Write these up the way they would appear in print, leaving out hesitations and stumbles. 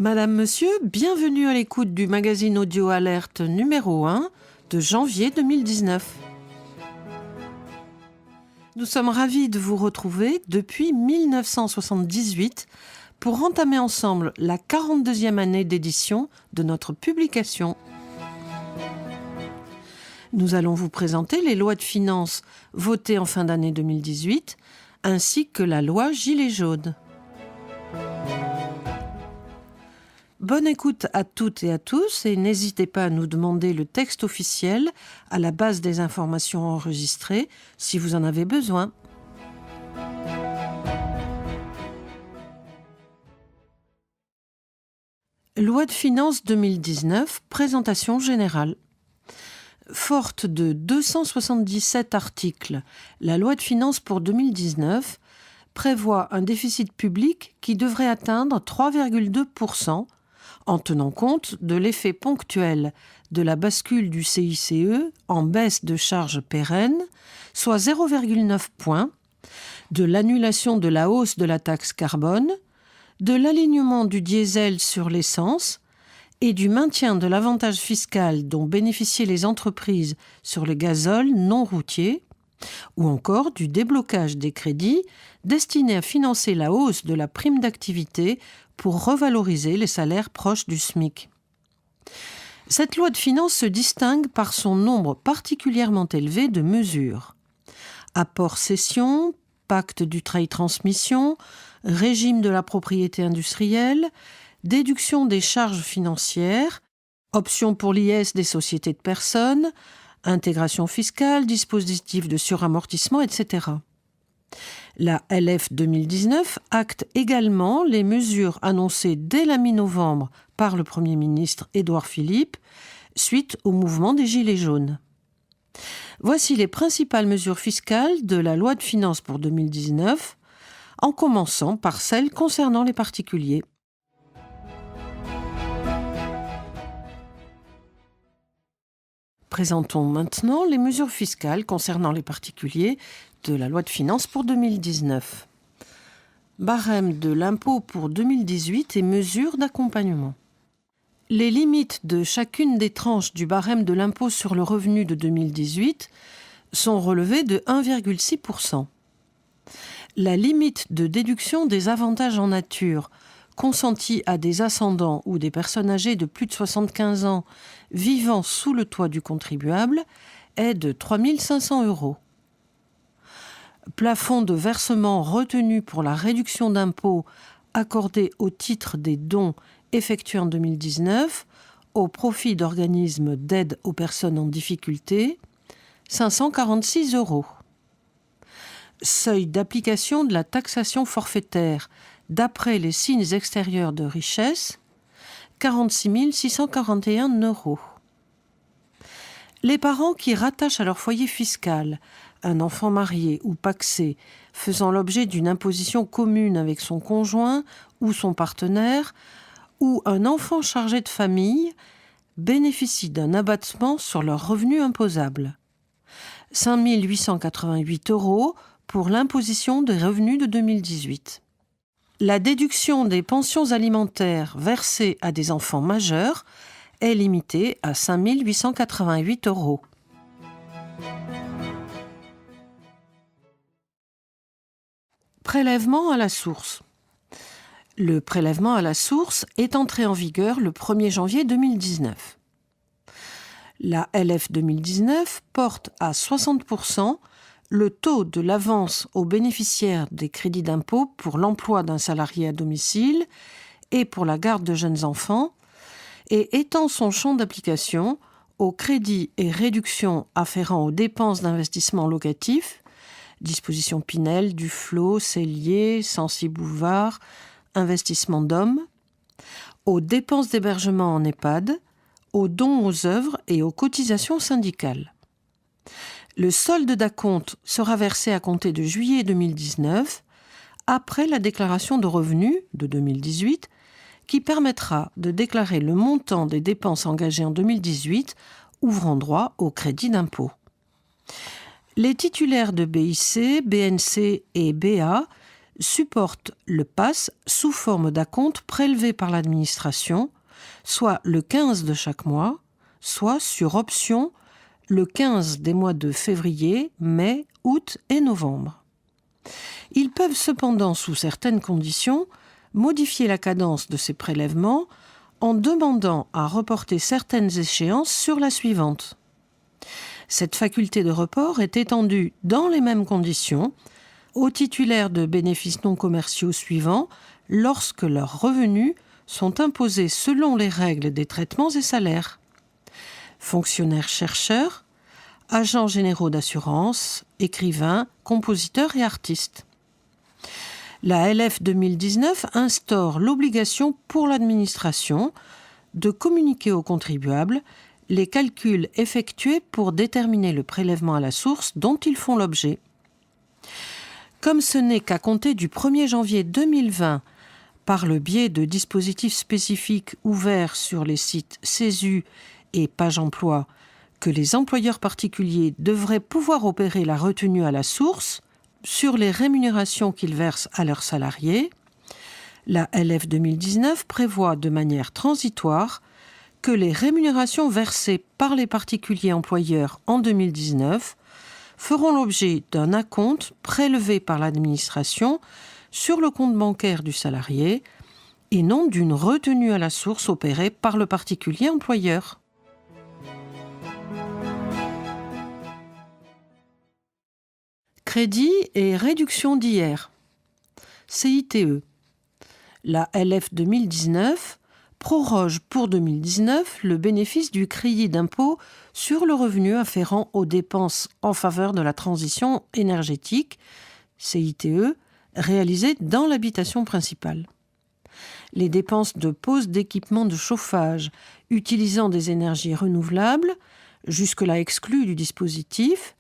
Madame, Monsieur, bienvenue à l'écoute du magazine Audio Alerte numéro 1 de janvier 2019. Nous sommes ravis de vous retrouver depuis 1978 pour entamer ensemble la 42e année d'édition de notre publication. Nous allons vous présenter les lois de finances votées en fin d'année 2018, ainsi que la loi Gilets jaunes. Bonne écoute à toutes et à tous et n'hésitez pas à nous demander le texte officiel à la base des informations enregistrées si vous en avez besoin. Loi de finances 2019, présentation générale. Forte de 277 articles, la loi de finances pour 2019 prévoit un déficit public qui devrait atteindre 3,2%, en tenant compte de l'effet ponctuel de la bascule du CICE en baisse de charges pérennes, soit 0,9 points, de l'annulation de la hausse de la taxe carbone, de l'alignement du diesel sur l'essence et du maintien de l'avantage fiscal dont bénéficiaient les entreprises sur le gazole non routier, ou encore du déblocage des crédits destinés à financer la hausse de la prime d'activité pour revaloriser les salaires proches du SMIC. Cette loi de finances se distingue par son nombre particulièrement élevé de mesures. Apport-cession, pacte du trail-transmission, régime de la propriété industrielle, déduction des charges financières, option pour l'IS des sociétés de personnes, intégration fiscale, dispositif de suramortissement, etc. La LF 2019 acte également les mesures annoncées dès la mi-novembre par le Premier ministre Édouard Philippe suite au mouvement des Gilets jaunes. Voici les principales mesures fiscales de la loi de finances pour 2019, en commençant par celles concernant les particuliers. Présentons maintenant les mesures fiscales concernant les particuliers de la loi de finances pour 2019. Barème de l'impôt pour 2018 et mesures d'accompagnement. Les limites de chacune des tranches du barème de l'impôt sur le revenu de 2018 sont relevées de 1,6%. La limite de déduction des avantages en nature consentis à des ascendants ou des personnes âgées de plus de 75 ans vivant sous le toit du contribuable est de 3 500 €. Plafond de versement retenu pour la réduction d'impôt accordée au titre des dons effectués en 2019 au profit d'organismes d'aide aux personnes en difficulté, 546 €. Seuil d'application de la taxation forfaitaire d'après les signes extérieurs de richesse, 46 641 €. Les parents qui rattachent à leur foyer fiscal un enfant marié ou pacsé faisant l'objet d'une imposition commune avec son conjoint ou son partenaire, ou un enfant chargé de famille, bénéficient d'un abattement sur leur revenu imposable. 5 888 € pour l'imposition des revenus de 2018. La déduction des pensions alimentaires versées à des enfants majeurs est limitée à 5 888 €. Prélèvement à la source. Le prélèvement à la source est entré en vigueur le 1er janvier 2019. La LF 2019 porte à 60% le taux de l'avance aux bénéficiaires des crédits d'impôt pour l'emploi d'un salarié à domicile et pour la garde de jeunes enfants et étend son champ d'application aux crédits et réductions afférents aux dépenses d'investissement locatif, dispositions Pinel, Duflot, Cellier, Censi-Bouvard, investissement d'hommes, aux dépenses d'hébergement en EHPAD, aux dons aux œuvres et aux cotisations syndicales. Le solde d'acompte sera versé à compter de juillet 2019, après la déclaration de revenus de 2018, qui permettra de déclarer le montant des dépenses engagées en 2018, ouvrant droit au crédit d'impôt. Les titulaires de BIC, BNC et BA supporte le PASS sous forme d'acompte prélevé par l'administration, soit le 15 de chaque mois, soit sur option le 15 des mois de février, mai, août et novembre. Ils peuvent cependant, sous certaines conditions, modifier la cadence de ces prélèvements en demandant à reporter certaines échéances sur la suivante. Cette faculté de report est étendue dans les mêmes conditions aux titulaires de bénéfices non commerciaux suivants lorsque leurs revenus sont imposés selon les règles des traitements et salaires. Fonctionnaires-chercheurs, agents généraux d'assurance, écrivains, compositeurs et artistes. La LF 2019 instaure l'obligation pour l'administration de communiquer aux contribuables les calculs effectués pour déterminer le prélèvement à la source dont ils font l'objet. Comme ce n'est qu'à compter du 1er janvier 2020, par le biais de dispositifs spécifiques ouverts sur les sites CESU et Page Emploi, que les employeurs particuliers devraient pouvoir opérer la retenue à la source sur les rémunérations qu'ils versent à leurs salariés, la LF 2019 prévoit de manière transitoire que les rémunérations versées par les particuliers employeurs en 2019 feront l'objet d'un acompte prélevé par l'administration sur le compte bancaire du salarié et non d'une retenue à la source opérée par le particulier employeur. Crédit et réduction d'IR. CITE. La LF 2019 proroge pour 2019 le bénéfice du crédit d'impôt sur le revenu afférent aux dépenses en faveur de la transition énergétique, CITE, réalisées dans l'habitation principale. Les dépenses de pose d'équipements de chauffage utilisant des énergies renouvelables, jusque-là exclues du dispositif,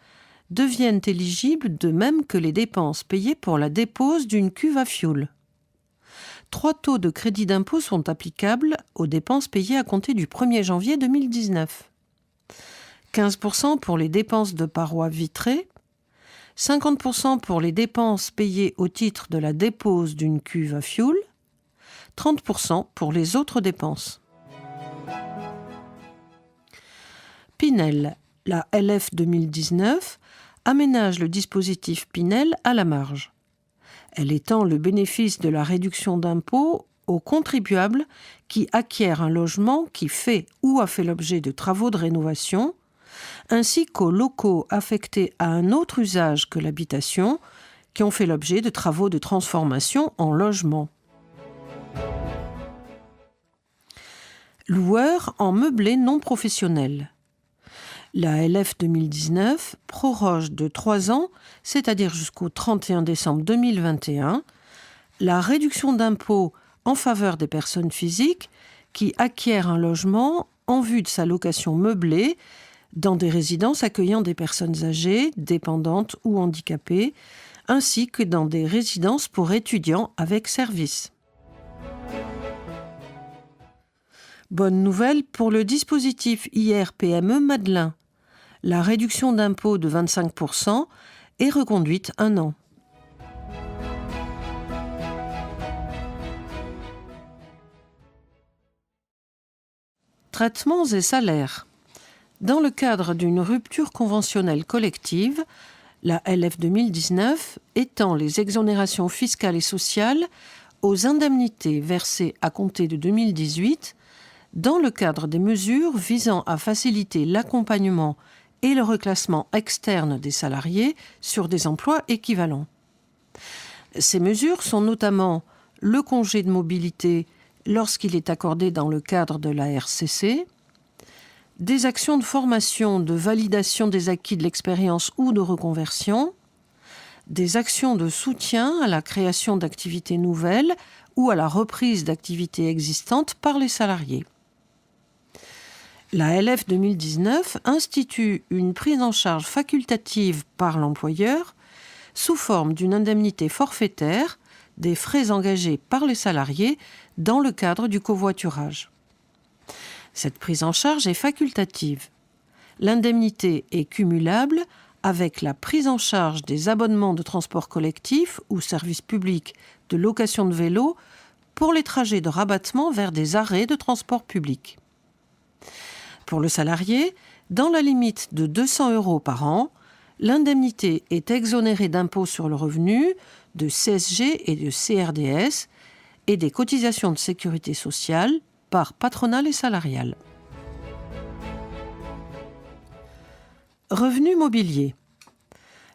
deviennent éligibles de même que les dépenses payées pour la dépose d'une cuve à fioul. 3 taux de crédit d'impôt sont applicables aux dépenses payées à compter du 1er janvier 2019. 15% pour les dépenses de parois vitrées, 50% pour les dépenses payées au titre de la dépose d'une cuve à fioul, 30% pour les autres dépenses. Pinel, la LF 2019, aménage le dispositif Pinel à la marge. Elle étend le bénéfice de la réduction d'impôt aux contribuables qui acquièrent un logement qui fait ou a fait l'objet de travaux de rénovation, ainsi qu'aux locaux affectés à un autre usage que l'habitation, qui ont fait l'objet de travaux de transformation en logement. Loueurs en meublé non professionnel. La LF 2019 proroge de 3 ans, c'est-à-dire jusqu'au 31 décembre 2021, la réduction d'impôt en faveur des personnes physiques qui acquièrent un logement en vue de sa location meublée dans des résidences accueillant des personnes âgées, dépendantes ou handicapées, ainsi que dans des résidences pour étudiants avec service. Bonne nouvelle pour le dispositif IR-PME Madelin. La réduction d'impôt de 25% est reconduite 1 an. Traitements et salaires. Dans le cadre d'une rupture conventionnelle collective, la LF 2019 étend les exonérations fiscales et sociales aux indemnités versées à compter de 2018 dans le cadre des mesures visant à faciliter l'accompagnement et le reclassement externe des salariés sur des emplois équivalents. Ces mesures sont notamment le congé de mobilité lorsqu'il est accordé dans le cadre de la RCC, des actions de formation, de validation des acquis de l'expérience ou de reconversion, des actions de soutien à la création d'activités nouvelles ou à la reprise d'activités existantes par les salariés. La LF 2019 institue une prise en charge facultative par l'employeur sous forme d'une indemnité forfaitaire des frais engagés par les salariés dans le cadre du covoiturage. Cette prise en charge est facultative. L'indemnité est cumulable avec la prise en charge des abonnements de transport collectif ou services publics de location de vélo pour les trajets de rabattement vers des arrêts de transport public. Pour le salarié, dans la limite de 200 € par an, l'indemnité est exonérée d'impôt sur le revenu, de CSG et de CRDS et des cotisations de sécurité sociale par patronale et salariale. Revenu mobilier.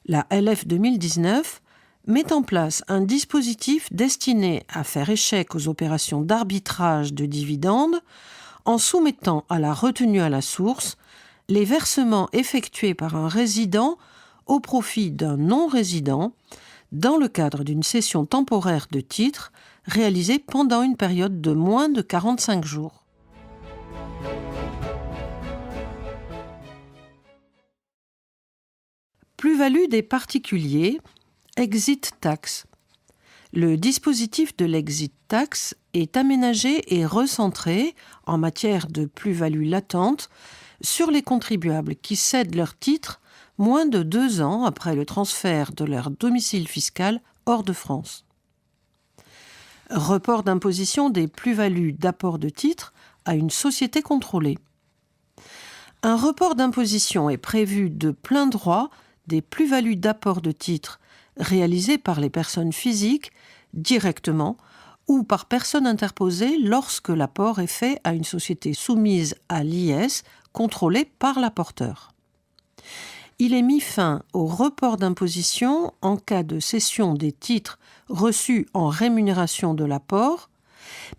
La LF 2019 met en place un dispositif destiné à faire échec aux opérations d'arbitrage de dividendes en soumettant à la retenue à la source les versements effectués par un résident au profit d'un non-résident dans le cadre d'une cession temporaire de titres réalisée pendant une période de moins de 45 jours. Plus-value des particuliers, exit tax. Le dispositif de l'exit tax est aménagé et recentré en matière de plus-value latente sur les contribuables qui cèdent leurs titres moins de 2 ans après le transfert de leur domicile fiscal hors de France. Report d'imposition des plus-values d'apport de titres à une société contrôlée. Un report d'imposition est prévu de plein droit des plus-values d'apport de titres réalisées par les personnes physiques directement ou par personne interposée lorsque l'apport est fait à une société soumise à l'IS contrôlée par l'apporteur. Il est mis fin au report d'imposition en cas de cession des titres reçus en rémunération de l'apport,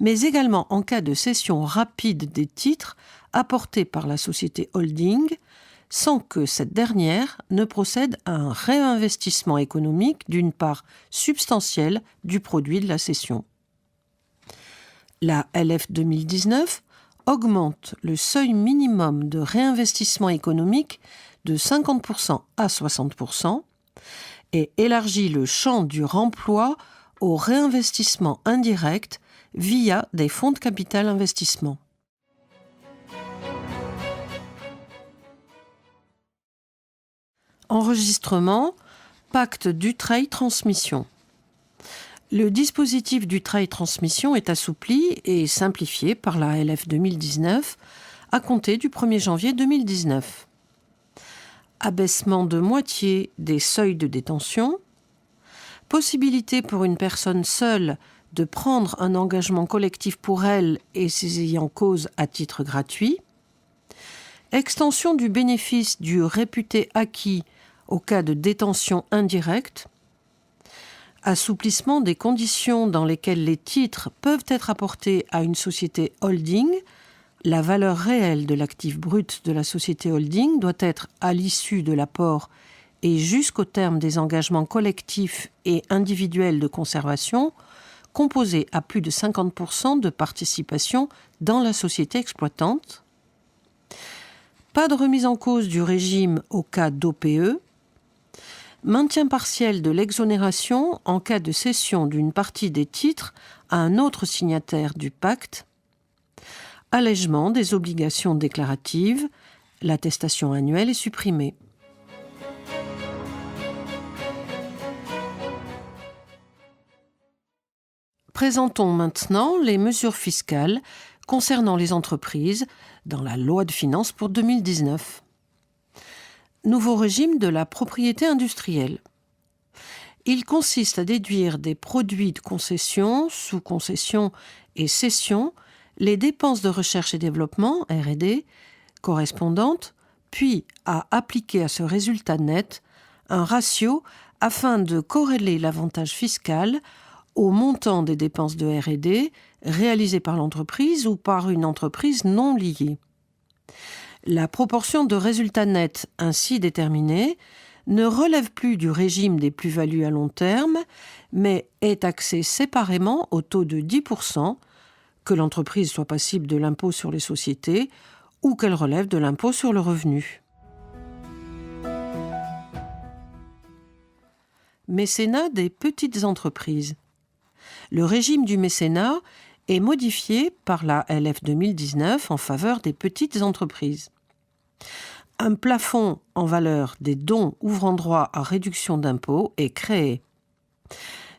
mais également en cas de cession rapide des titres apportés par la société holding, sans que cette dernière ne procède à un réinvestissement économique d'une part substantielle du produit de la cession. La LF 2019 augmente le seuil minimum de réinvestissement économique de 50% à 60% et élargit le champ du remploi au réinvestissement indirect via des fonds de capital investissement. Enregistrement, pacte Dutreil-Transmission. Le dispositif Dutreil-Transmission est assoupli et simplifié par la LF 2019 à compter du 1er janvier 2019. Abaissement de moitié des seuils de détention, possibilité pour une personne seule de prendre un engagement collectif pour elle et ses ayants cause à titre gratuit, extension du bénéfice du réputé acquis au cas de détention indirecte, assouplissement des conditions dans lesquelles les titres peuvent être apportés à une société holding. La valeur réelle de l'actif brut de la société holding doit être, à l'issue de l'apport et jusqu'au terme des engagements collectifs et individuels de conservation, composée à plus de 50% de participation dans la société exploitante. Pas de remise en cause du régime au cas d'OPE. Maintien partiel de l'exonération en cas de cession d'une partie des titres à un autre signataire du pacte. Allègement des obligations déclaratives. L'attestation annuelle est supprimée. Présentons maintenant les mesures fiscales concernant les entreprises dans la loi de finances pour 2019. Nouveau régime de la propriété industrielle. Il consiste à déduire des produits de concession, sous-concession et cession les dépenses de recherche et développement, R&D, correspondantes, puis à appliquer à ce résultat net un ratio afin de corréler l'avantage fiscal au montant des dépenses de R&D réalisées par l'entreprise ou par une entreprise non liée. La proportion de résultat net ainsi déterminée ne relève plus du régime des plus-values à long terme, mais est taxée séparément au taux de 10%, que l'entreprise soit passible de l'impôt sur les sociétés ou qu'elle relève de l'impôt sur le revenu. Mécénat des petites entreprises. Le régime du mécénat est modifié par la LF 2019 en faveur des petites entreprises. Un plafond en valeur des dons ouvrant droit à réduction d'impôt est créé.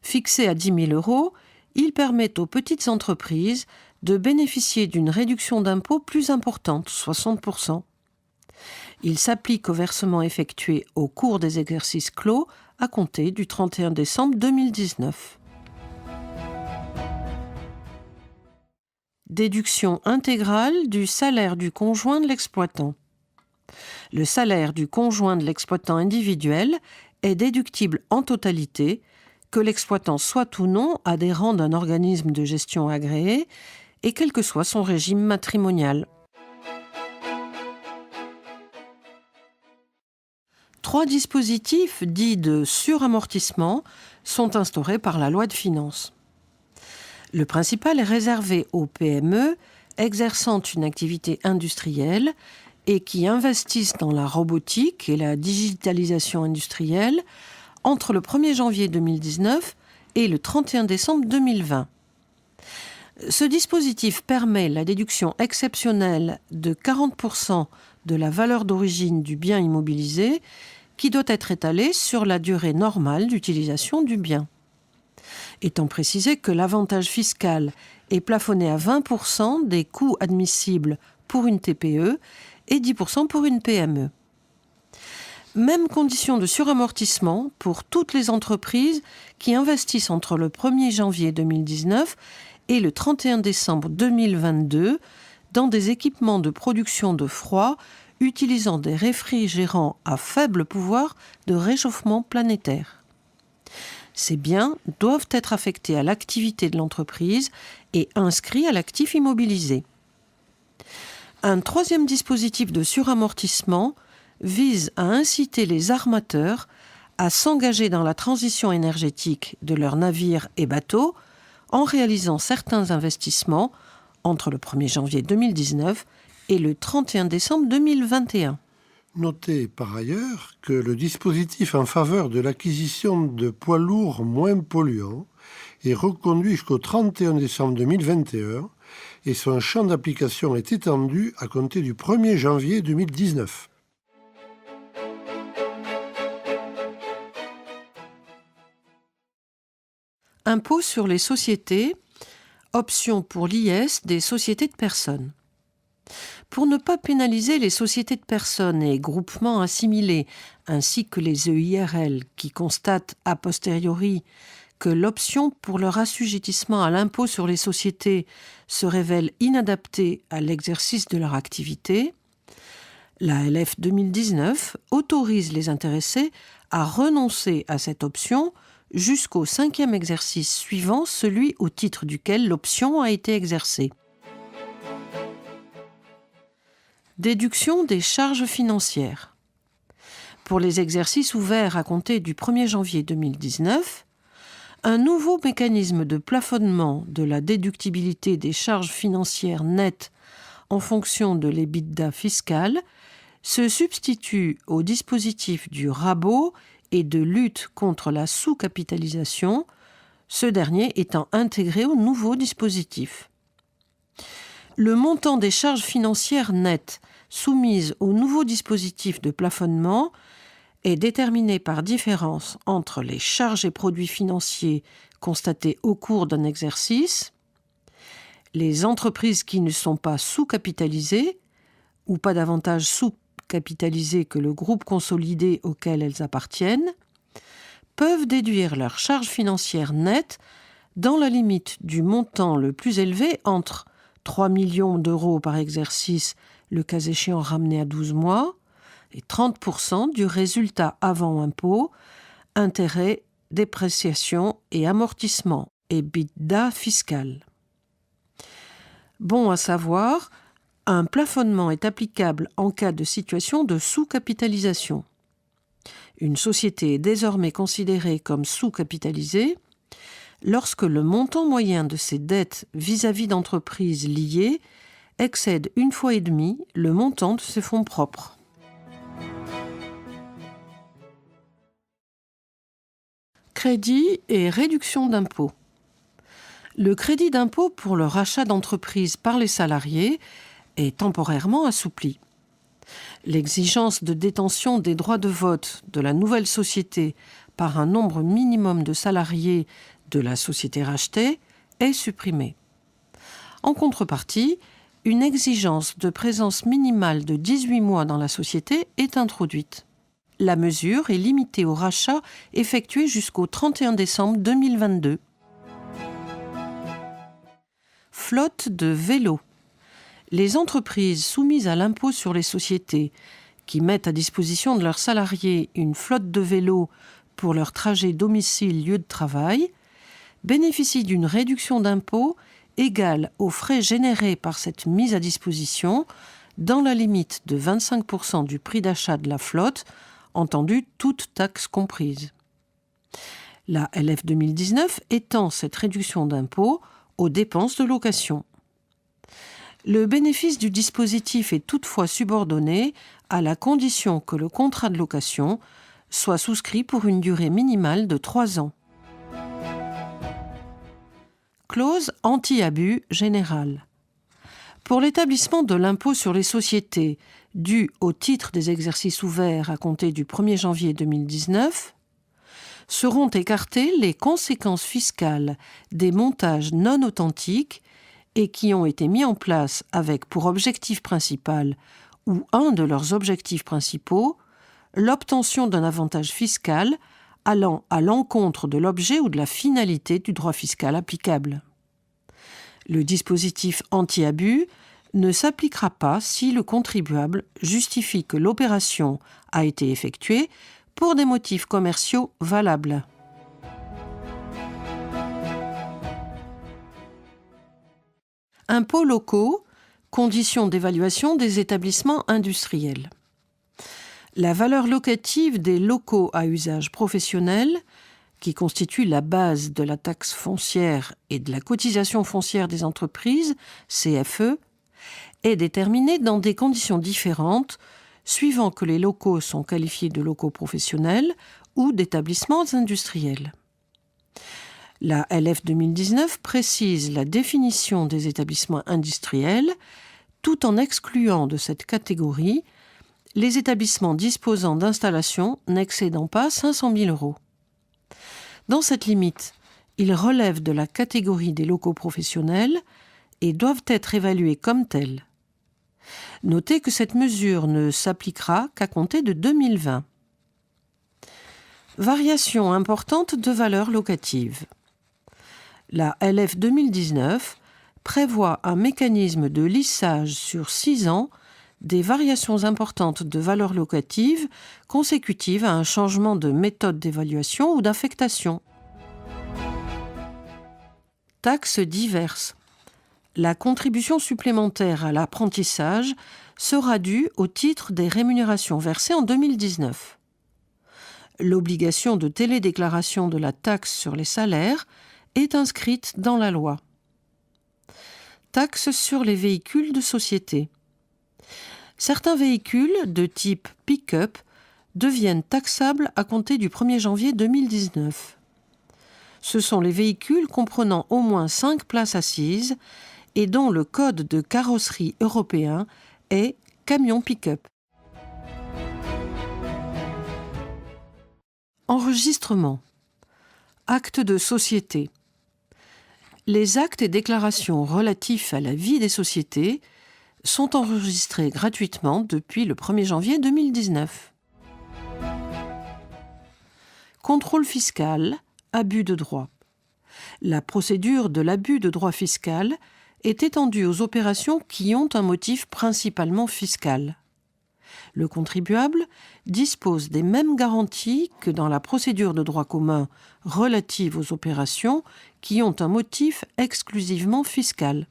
Fixé à 10 000 €, il permet aux petites entreprises de bénéficier d'une réduction d'impôt plus importante, 60 %. Il s'applique aux versements effectués au cours des exercices clos à compter du 31 décembre 2019. Déduction intégrale du salaire du conjoint de l'exploitant. Le salaire du conjoint de l'exploitant individuel est déductible en totalité, que l'exploitant soit ou non adhérent d'un organisme de gestion agréé et quel que soit son régime matrimonial. 3 dispositifs dits de suramortissement sont instaurés par la loi de finances. Le principal est réservé aux PME exerçant une activité industrielle et qui investissent dans la robotique et la digitalisation industrielle entre le 1er janvier 2019 et le 31 décembre 2020. Ce dispositif permet la déduction exceptionnelle de 40 % de la valeur d'origine du bien immobilisé qui doit être étalée sur la durée normale d'utilisation du bien. Étant précisé que l'avantage fiscal est plafonné à 20 % des coûts admissibles pour une TPE et 10 % pour une PME. Même condition de suramortissement pour toutes les entreprises qui investissent entre le 1er janvier 2019 et le 31 décembre 2022 dans des équipements de production de froid utilisant des réfrigérants à faible pouvoir de réchauffement planétaire. Ces biens doivent être affectés à l'activité de l'entreprise et inscrits à l'actif immobilisé. Un troisième dispositif de suramortissement vise à inciter les armateurs à s'engager dans la transition énergétique de leurs navires et bateaux en réalisant certains investissements entre le 1er janvier 2019 et le 31 décembre 2021. Notez par ailleurs que le dispositif en faveur de l'acquisition de poids lourds moins polluants est reconduit jusqu'au 31 décembre 2021 et son champ d'application est étendu à compter du 1er janvier 2019. Impôt sur les sociétés, option pour l'IS des sociétés de personnes. Pour ne pas pénaliser les sociétés de personnes et groupements assimilés, ainsi que les EIRL qui constatent a posteriori que l'option pour leur assujettissement à l'impôt sur les sociétés se révèle inadaptée à l'exercice de leur activité, la LF 2019 autorise les intéressés à renoncer à cette option jusqu'au 5e exercice suivant celui au titre duquel l'option a été exercée. Déduction des charges financières. Pour les exercices ouverts à compter du 1er janvier 2019, un nouveau mécanisme de plafonnement de la déductibilité des charges financières nettes en fonction de l'EBITDA fiscal se substitue au dispositif du rabot et de lutte contre la sous-capitalisation, ce dernier étant intégré au nouveau dispositif. Le montant des charges financières nettes soumises au nouveau dispositif de plafonnement est déterminé par différence entre les charges et produits financiers constatés au cours d'un exercice, les entreprises qui ne sont pas sous-capitalisées ou pas davantage sous-capitalisées que le groupe consolidé auquel elles appartiennent, peuvent déduire leurs charges financières nettes dans la limite du montant le plus élevé entre 3 millions d'euros par exercice, le cas échéant ramené à 12 mois, et 30 % du résultat avant impôt, intérêts, dépréciation et amortissement, EBITDA fiscal. Bon à savoir, un plafonnement est applicable en cas de situation de sous-capitalisation. Une société est désormais considérée comme sous-capitalisée lorsque le montant moyen de ses dettes vis-à-vis d'entreprises liées excède 1,5 fois le montant de ses fonds propres. Crédit et réduction d'impôt. Le crédit d'impôt pour le rachat d'entreprises par les salariés est temporairement assoupli. L'exigence de détention des droits de vote de la nouvelle société par un nombre minimum de salariés de la société rachetée est supprimée. En contrepartie, une exigence de présence minimale de 18 mois dans la société est introduite. La mesure est limitée aux rachats effectués jusqu'au 31 décembre 2022. Flotte de vélos. Les entreprises soumises à l'impôt sur les sociétés qui mettent à disposition de leurs salariés une flotte de vélos pour leur trajet domicile-lieu de travail bénéficient d'une réduction d'impôt égale aux frais générés par cette mise à disposition dans la limite de 25% du prix d'achat de la flotte, entendu toutes taxes comprises. La LF 2019 étend cette réduction d'impôt aux dépenses de location. Le bénéfice du dispositif est toutefois subordonné à la condition que le contrat de location soit souscrit pour une durée minimale de 3 ans. Clause anti-abus générale. Pour l'établissement de l'impôt sur les sociétés dû au titre des exercices ouverts à compter du 1er janvier 2019, seront écartées les conséquences fiscales des montages non authentiques et qui ont été mis en place avec pour objectif principal ou un de leurs objectifs principaux l'obtention d'un avantage fiscal allant à l'encontre de l'objet ou de la finalité du droit fiscal applicable. Le dispositif anti-abus ne s'appliquera pas si le contribuable justifie que l'opération a été effectuée pour des motifs commerciaux valables. Impôts locaux, conditions d'évaluation des établissements industriels. La valeur locative des locaux à usage professionnel, qui constitue la base de la taxe foncière et de la cotisation foncière des entreprises, CFE, est déterminée dans des conditions différentes suivant que les locaux sont qualifiés de locaux professionnels ou d'établissements industriels. La LF 2019 précise la définition des établissements industriels tout en excluant de cette catégorie les établissements disposant d'installations n'excédant pas 500 000 €. Dans cette limite, ils relèvent de la catégorie des locaux professionnels et doivent être évalués comme tels. Notez que cette mesure ne s'appliquera qu'à compter de 2020. Variation importante de valeur locative. La LF 2019 prévoit un mécanisme de lissage sur 6 ans des variations importantes de valeur locative consécutives à un changement de méthode d'évaluation ou d'affectation. Taxes diverses. La contribution supplémentaire à l'apprentissage sera due au titre des rémunérations versées en 2019. L'obligation de télédéclaration de la taxe sur les salaires est inscrite dans la loi. Taxe sur les véhicules de société. Certains véhicules de type pick-up deviennent taxables à compter du 1er janvier 2019. Ce sont les véhicules comprenant au moins 5 places assises et dont le code de carrosserie européen est camion pick-up. Enregistrement. Acte de société. Les actes et déclarations relatifs à la vie des sociétés sont enregistrés gratuitement depuis le 1er janvier 2019. Contrôle fiscal, abus de droit. La procédure de l'abus de droit fiscal est étendue aux opérations qui ont un motif principalement fiscal. Le contribuable dispose des mêmes garanties que dans la procédure de droit commun relative aux opérations qui ont un motif exclusivement fiscal.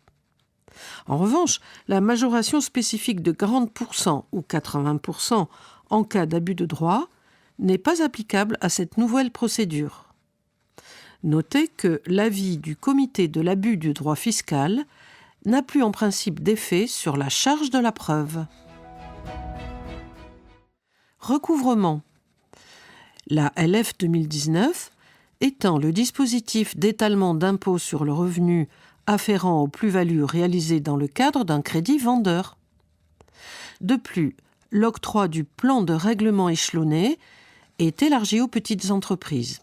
En revanche, la majoration spécifique de 40% ou 80% en cas d'abus de droit n'est pas applicable à cette nouvelle procédure. Notez que l'avis du comité de l'abus du droit fiscal n'a plus en principe d'effet sur la charge de la preuve. Recouvrement. La LF 2019 étend le dispositif d'étalement d'impôt sur le revenu afférent aux plus-values réalisées dans le cadre d'un crédit vendeur. De plus, l'octroi du plan de règlement échelonné est élargi aux petites entreprises.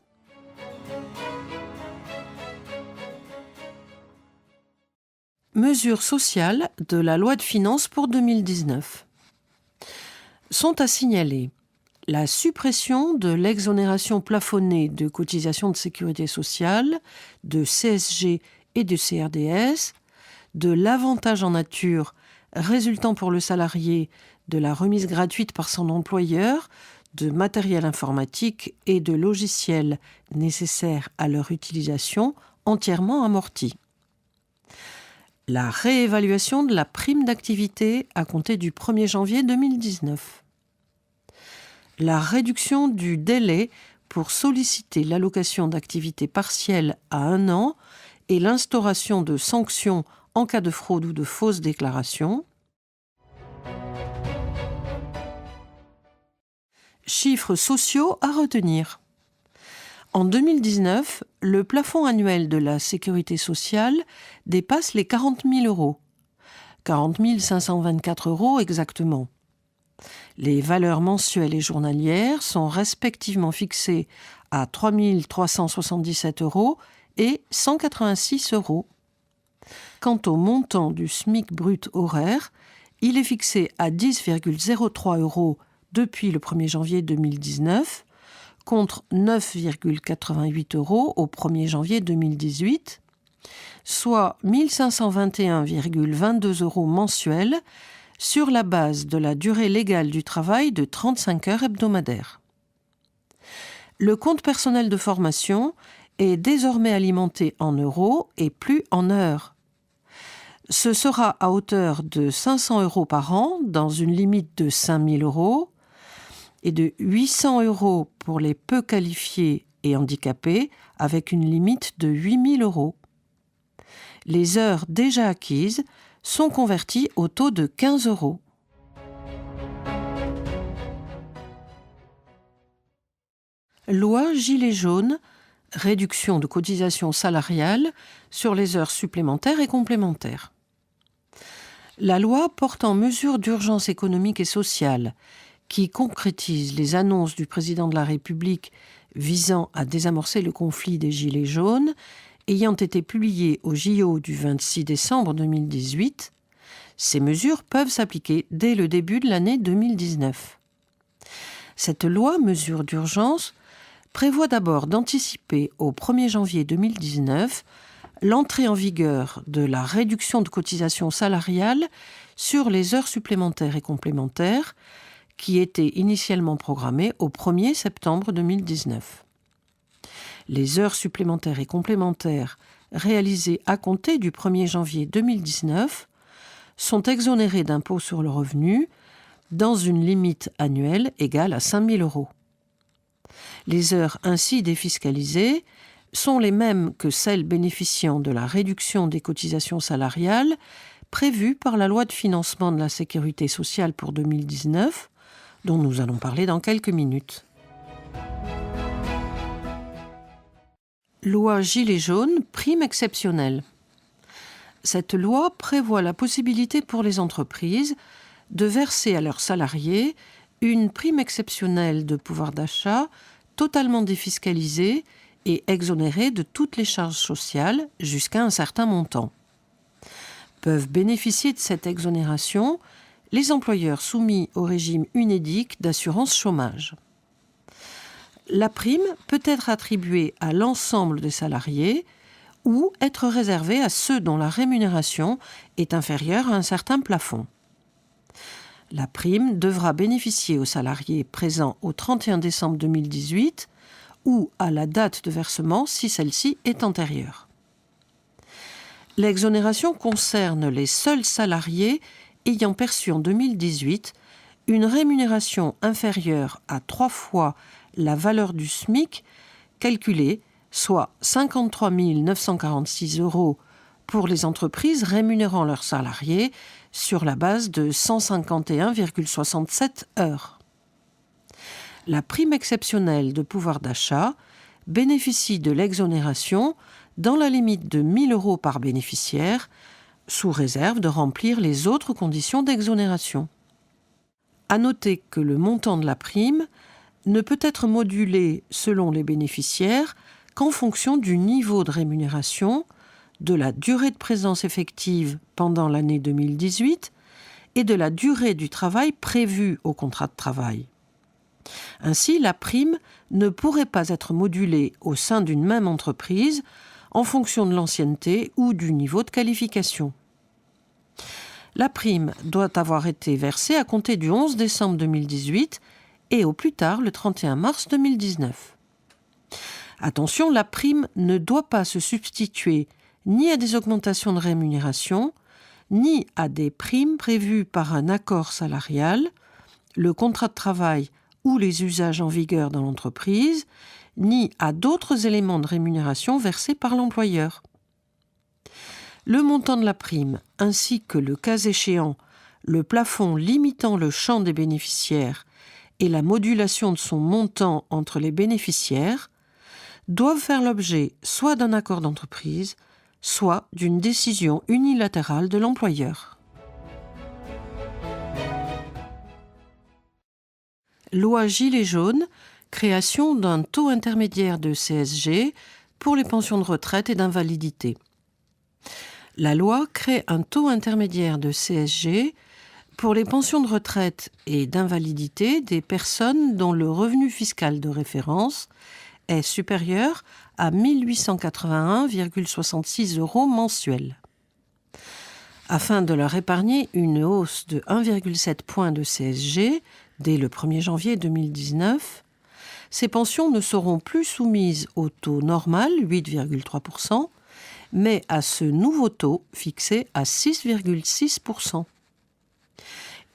Mesures sociales de la loi de finances pour 2019. Sont à signaler la suppression de l'exonération plafonnée de cotisations de sécurité sociale, de CSG et de CRDS, de l'avantage en nature résultant pour le salarié de la remise gratuite par son employeur de matériel informatique et de logiciels nécessaires à leur utilisation entièrement amortis. La réévaluation de la prime d'activité à compter du 1er janvier 2019. La réduction du délai pour solliciter l'allocation d'activité partielle à 1 an et l'instauration de sanctions en cas de fraude ou de fausse déclaration. Chiffres sociaux à retenir. En 2019, le plafond annuel de la sécurité sociale dépasse les 40 000 euros. 40 524 euros exactement. Les valeurs mensuelles et journalières sont respectivement fixées à 3 377 euros et 186 euros. Quant au montant du SMIC brut horaire, il est fixé à 10,03 euros depuis le 1er janvier 2019, contre 9,88 euros au 1er janvier 2018, soit 1 521,22 euros mensuels sur la base de la durée légale du travail de 35 heures hebdomadaires. Le compte personnel de formation est désormais alimenté en euros et plus en heures. Ce sera à hauteur de 500 euros par an dans une limite de 5 000 euros et de 800 euros pour les peu qualifiés et handicapés avec une limite de 8 000 euros. Les heures déjà acquises sont converties au taux de 15 euros. Loi Gilets jaunes, réduction de cotisations salariales sur les heures supplémentaires et complémentaires. La loi portant mesures d'urgence économique et sociale qui concrétise les annonces du président de la République visant à désamorcer le conflit des Gilets jaunes, ayant été publiée au JO du 26 décembre 2018, ces mesures peuvent s'appliquer dès le début de l'année 2019. Cette loi mesures d'urgence prévoit d'abord d'anticiper au 1er janvier 2019 l'entrée en vigueur de la réduction de cotisations salariales sur les heures supplémentaires et complémentaires qui était initialement programmée au 1er septembre 2019. Les heures supplémentaires et complémentaires réalisées à compter du 1er janvier 2019 sont exonérées d'impôt sur le revenu dans une limite annuelle égale à 5 000 euros. Les heures ainsi défiscalisées sont les mêmes que celles bénéficiant de la réduction des cotisations salariales prévue par la loi de financement de la sécurité sociale pour 2019, dont nous allons parler dans quelques minutes. Loi Gilets jaunes, prime exceptionnelle. Cette loi prévoit la possibilité pour les entreprises de verser à leurs salariés une prime exceptionnelle de pouvoir d'achat totalement défiscalisée et exonérée de toutes les charges sociales jusqu'à un certain montant. Peuvent bénéficier de cette exonération les employeurs soumis au régime UNEDIC d'assurance chômage. La prime peut être attribuée à l'ensemble des salariés ou être réservée à ceux dont la rémunération est inférieure à un certain plafond. La prime devra bénéficier aux salariés présents au 31 décembre 2018 ou à la date de versement si celle-ci est antérieure. L'exonération concerne les seuls salariés ayant perçu en 2018 une rémunération inférieure à 3 fois la valeur du SMIC calculée, soit 53 946 euros pour les entreprises rémunérant leurs salariés sur la base de 151,67 heures. La prime exceptionnelle de pouvoir d'achat bénéficie de l'exonération dans la limite de 1 000 euros par bénéficiaire, sous réserve de remplir les autres conditions d'exonération. À noter que le montant de la prime ne peut être modulé selon les bénéficiaires qu'en fonction du niveau de rémunération, de la durée de présence effective pendant l'année 2018 et de la durée du travail prévue au contrat de travail. Ainsi, la prime ne pourrait pas être modulée au sein d'une même entreprise en fonction de l'ancienneté ou du niveau de qualification. La prime doit avoir été versée à compter du 11 décembre 2018 et au plus tard le 31 mars 2019. Attention, la prime ne doit pas se substituer ni à des augmentations de rémunération, ni à des primes prévues par un accord salarial, le contrat de travail ou les usages en vigueur dans l'entreprise, ni à d'autres éléments de rémunération versés par l'employeur. Le montant de la prime, ainsi que le cas échéant, le plafond limitant le champ des bénéficiaires et la modulation de son montant entre les bénéficiaires, doivent faire l'objet soit d'un accord d'entreprise, soit d'une décision unilatérale de l'employeur. Loi Gilets jaunes, création d'un taux intermédiaire de CSG pour les pensions de retraite et d'invalidité. La loi crée un taux intermédiaire de CSG pour les pensions de retraite et d'invalidité des personnes dont le revenu fiscal de référence est supérieur à 1 881,66 € mensuels. Afin de leur épargner une hausse de 1,7 point de CSG dès le 1er janvier 2019, ces pensions ne seront plus soumises au taux normal, 8,3%, mais à ce nouveau taux fixé à 6,6%.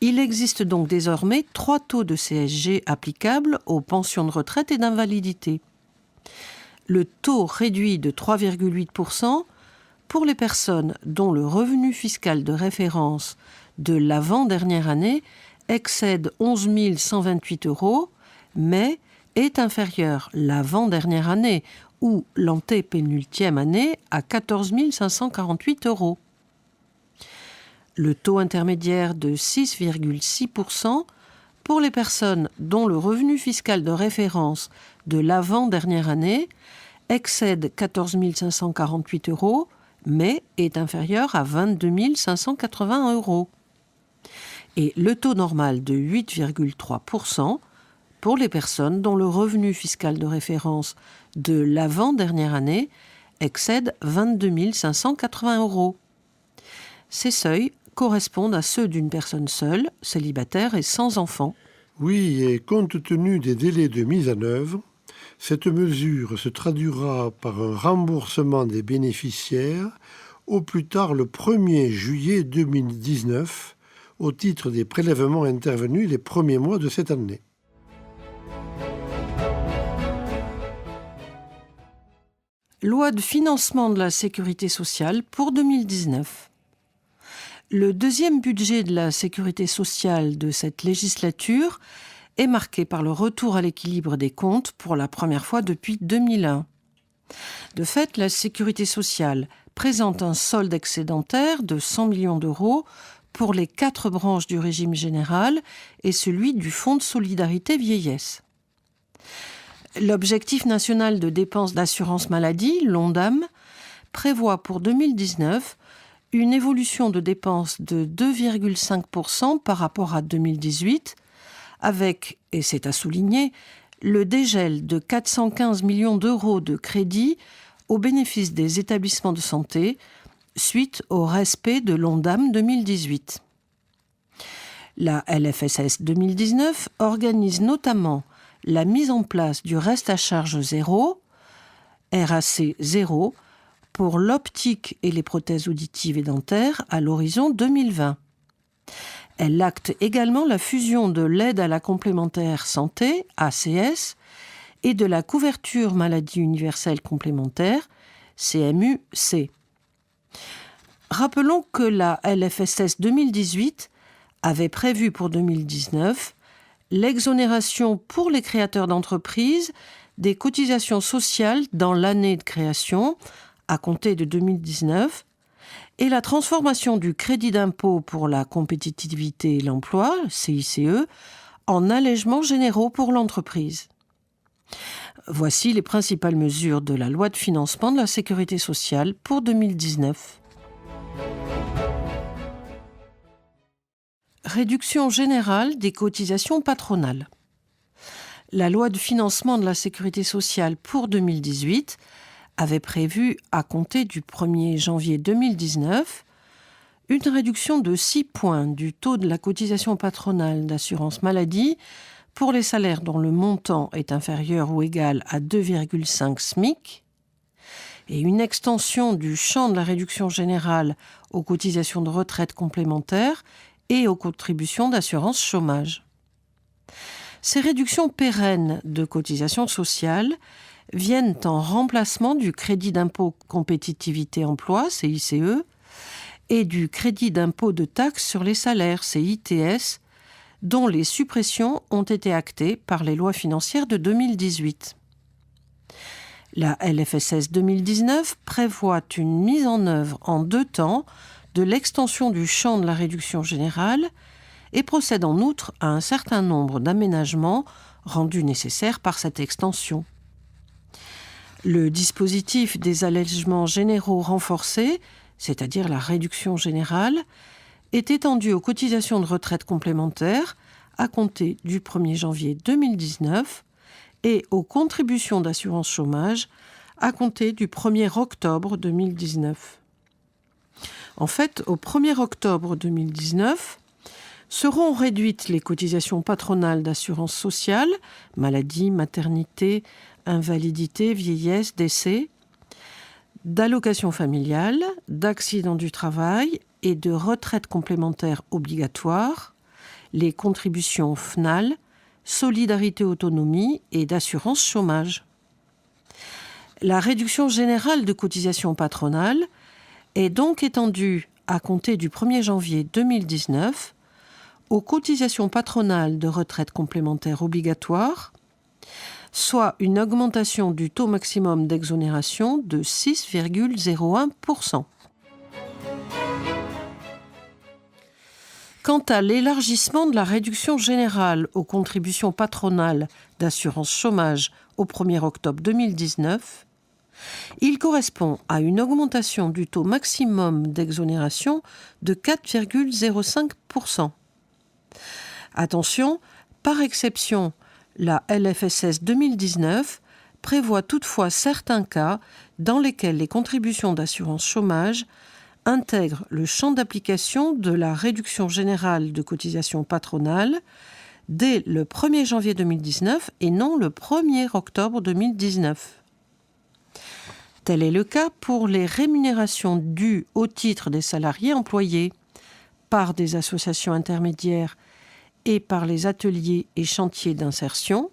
Il existe donc désormais 3 taux de CSG applicables aux pensions de retraite et d'invalidité. Le taux réduit de 3,8% pour les personnes dont le revenu fiscal de référence de l'avant-dernière année excède 11 128 €, mais est inférieur l'avant-dernière année ou l'antépénultième année à 14 548 €. Le taux intermédiaire de 6,6% pour les personnes dont le revenu fiscal de référence de l'avant-dernière année excède 14 548 €, mais est inférieur à 22 580 €. Et le taux normal de 8,3% pour les personnes dont le revenu fiscal de référence de l'avant-dernière année excède 22 580 €. Ces seuils correspondent à ceux d'une personne seule, célibataire et sans enfant. Oui, et compte tenu des délais de mise en œuvre, cette mesure se traduira par un remboursement des bénéficiaires au plus tard le 1er juillet 2019 au titre des prélèvements intervenus les premiers mois de cette année. Loi de financement de la sécurité sociale pour 2019. Le deuxième budget de la sécurité sociale de cette législature est marqué par le retour à l'équilibre des comptes pour la première fois depuis 2001. De fait, la sécurité sociale présente un solde excédentaire de 100 millions € pour les 4 branches du régime général et celui du Fonds de solidarité vieillesse. L'objectif national de dépenses d'assurance maladie, l'ONDAM, prévoit pour 2019 une évolution de dépenses de 2,5% par rapport à 2018, avec, et c'est à souligner, le dégel de 415 millions € de crédits au bénéfice des établissements de santé suite au respect de l'ONDAM 2018. La LFSS 2019 organise notamment la mise en place du reste à charge zéro, RAC 0, pour l'optique et les prothèses auditives et dentaires à l'horizon 2020. Elle acte également la fusion de l'aide à la complémentaire santé, ACS, et de la couverture maladie universelle complémentaire, CMU-C. Rappelons que la LFSS 2018 avait prévu pour 2019 l'exonération pour les créateurs d'entreprises des cotisations sociales dans l'année de création, à compter de 2019, et la transformation du crédit d'impôt pour la compétitivité et l'emploi, CICE, en allègements généraux pour l'entreprise. Voici les principales mesures de la loi de financement de la sécurité sociale pour 2019. Réduction générale des cotisations patronales. La loi de financement de la sécurité sociale pour 2018 avait prévu, à compter du 1er janvier 2019, une réduction de 6 points du taux de la cotisation patronale d'assurance maladie pour les salaires dont le montant est inférieur ou égal à 2,5 SMIC et une extension du champ de la réduction générale aux cotisations de retraite complémentaires et aux contributions d'assurance chômage. Ces réductions pérennes de cotisations sociales viennent en remplacement du crédit d'impôt compétitivité emploi, CICE, et du crédit d'impôt de taxe sur les salaires, CITS, dont les suppressions ont été actées par les lois financières de 2018. La LFSS 2019 prévoit une mise en œuvre en 2 temps de l'extension du champ de la réduction générale et procède en outre à un certain nombre d'aménagements rendus nécessaires par cette extension. Le dispositif des allègements généraux renforcés, c'est-à-dire la réduction générale, est étendu aux cotisations de retraite complémentaires à compter du 1er janvier 2019 et aux contributions d'assurance chômage à compter du 1er octobre 2019. En fait, au 1er octobre 2019, seront réduites les cotisations patronales d'assurance sociale, maladie, maternité, invalidité, vieillesse, décès, d'allocations familiales, d'accidents du travail et de retraite complémentaire obligatoire, les contributions FNAL, solidarité autonomie et d'assurance chômage. La réduction générale de cotisations patronales est donc étendue à compter du 1er janvier 2019 aux cotisations patronales de retraite complémentaire obligatoire, soit une augmentation du taux maximum d'exonération de 6,01%. Quant à l'élargissement de la réduction générale aux contributions patronales d'assurance chômage au 1er octobre 2019, il correspond à une augmentation du taux maximum d'exonération de 4,05%. Attention, par exception, la LFSS 2019 prévoit toutefois certains cas dans lesquels les contributions d'assurance chômage intègrent le champ d'application de la réduction générale de cotisation patronale dès le 1er janvier 2019 et non le 1er octobre 2019. Tel est le cas pour les rémunérations dues au titre des salariés employés par des associations intermédiaires et par les ateliers et chantiers d'insertion,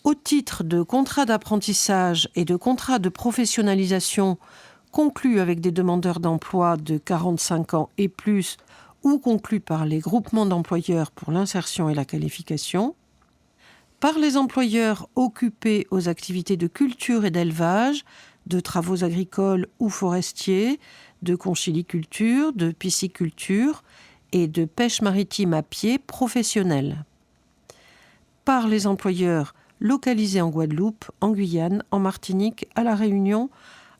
au titre de contrats d'apprentissage et de contrats de professionnalisation conclus avec des demandeurs d'emploi de 45 ans et plus ou conclus par les groupements d'employeurs pour l'insertion et la qualification, par les employeurs occupés aux activités de culture et d'élevage, de travaux agricoles ou forestiers, de conchyliculture, de pisciculture et de pêche maritime à pied professionnelle, par les employeurs localisés en Guadeloupe, en Guyane, en Martinique, à La Réunion,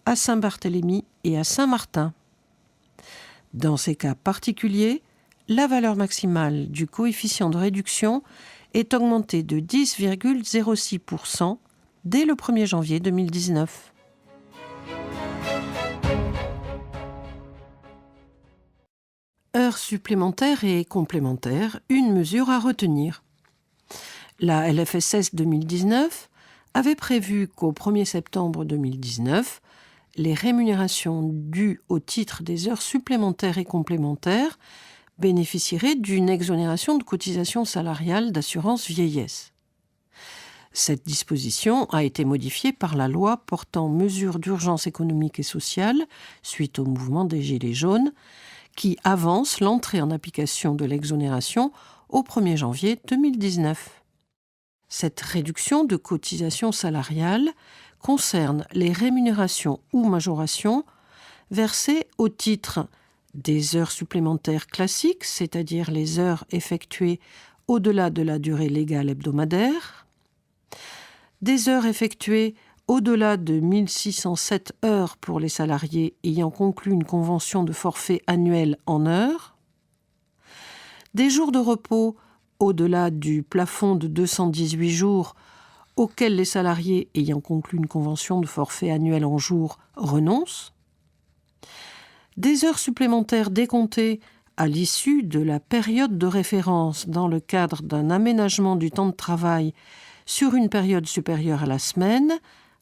à Saint-Barthélemy et à Saint-Martin. Dans ces cas particuliers, la valeur maximale du coefficient de réduction est augmentée de 10,06% dès le 1er janvier 2019. Heures supplémentaires et complémentaires, une mesure à retenir. La LFSS 2019 avait prévu qu'au 1er septembre 2019, les rémunérations dues au titre des heures supplémentaires et complémentaires bénéficieraient d'une exonération de cotisation salariale d'assurance vieillesse. Cette disposition a été modifiée par la loi portant mesures d'urgence économique et sociale suite au mouvement des Gilets jaunes, qui avance l'entrée en application de l'exonération au 1er janvier 2019. Cette réduction de cotisation salariale concerne les rémunérations ou majorations versées au titre des heures supplémentaires classiques, c'est-à-dire les heures effectuées au-delà de la durée légale hebdomadaire, des heures effectuées au-delà de 1607 heures pour les salariés ayant conclu une convention de forfait annuel en heures, des jours de repos au-delà du plafond de 218 jours auquel les salariés ayant conclu une convention de forfait annuel en jours renoncent, des heures supplémentaires décomptées à l'issue de la période de référence dans le cadre d'un aménagement du temps de travail sur une période supérieure à la semaine,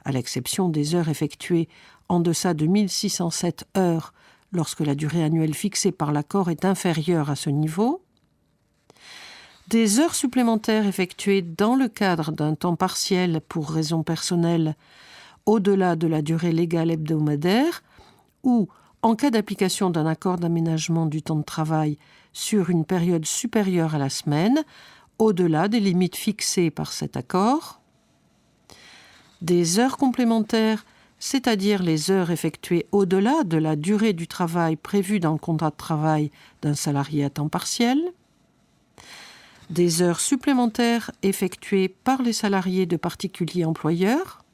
à l'exception des heures effectuées en deçà de 1607 heures lorsque la durée annuelle fixée par l'accord est inférieure à ce niveau, des heures supplémentaires effectuées dans le cadre d'un temps partiel pour raison personnelle au-delà de la durée légale hebdomadaire ou en cas d'application d'un accord d'aménagement du temps de travail sur une période supérieure à la semaine, au-delà des limites fixées par cet accord, des heures complémentaires, c'est-à-dire les heures effectuées au-delà de la durée du travail prévue dans le contrat de travail d'un salarié à temps partiel, des heures supplémentaires effectuées par les salariés de particuliers employeurs,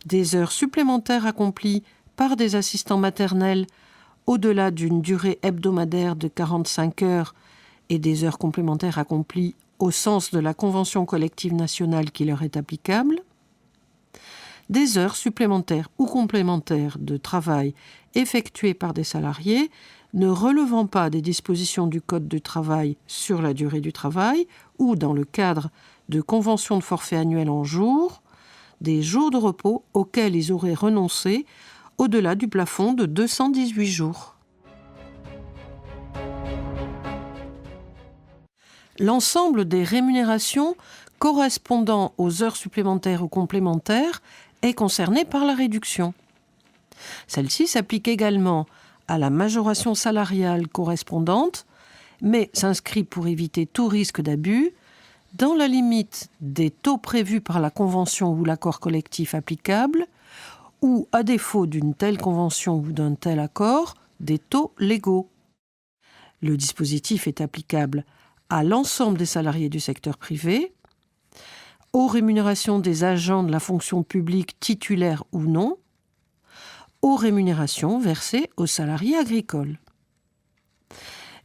des heures supplémentaires accomplies par des assistants maternels au-delà d'une durée hebdomadaire de 45 heures et des heures complémentaires accomplies au sens de la convention collective nationale qui leur est applicable, des heures supplémentaires ou complémentaires de travail effectuées par des salariés ne relevant pas des dispositions du Code du travail sur la durée du travail ou dans le cadre de conventions de forfait annuel en jours, des jours de repos auxquels ils auraient renoncé au-delà du plafond de 218 jours. L'ensemble des rémunérations correspondant aux heures supplémentaires ou complémentaires est concerné par la réduction. Celle-ci s'applique également à la majoration salariale correspondante, mais s'inscrit pour éviter tout risque d'abus dans la limite des taux prévus par la convention ou l'accord collectif applicable, ou, à défaut d'une telle convention ou d'un tel accord, des taux légaux. Le dispositif est applicable à l'ensemble des salariés du secteur privé, aux rémunérations des agents de la fonction publique titulaires ou non, aux rémunérations versées aux salariés agricoles.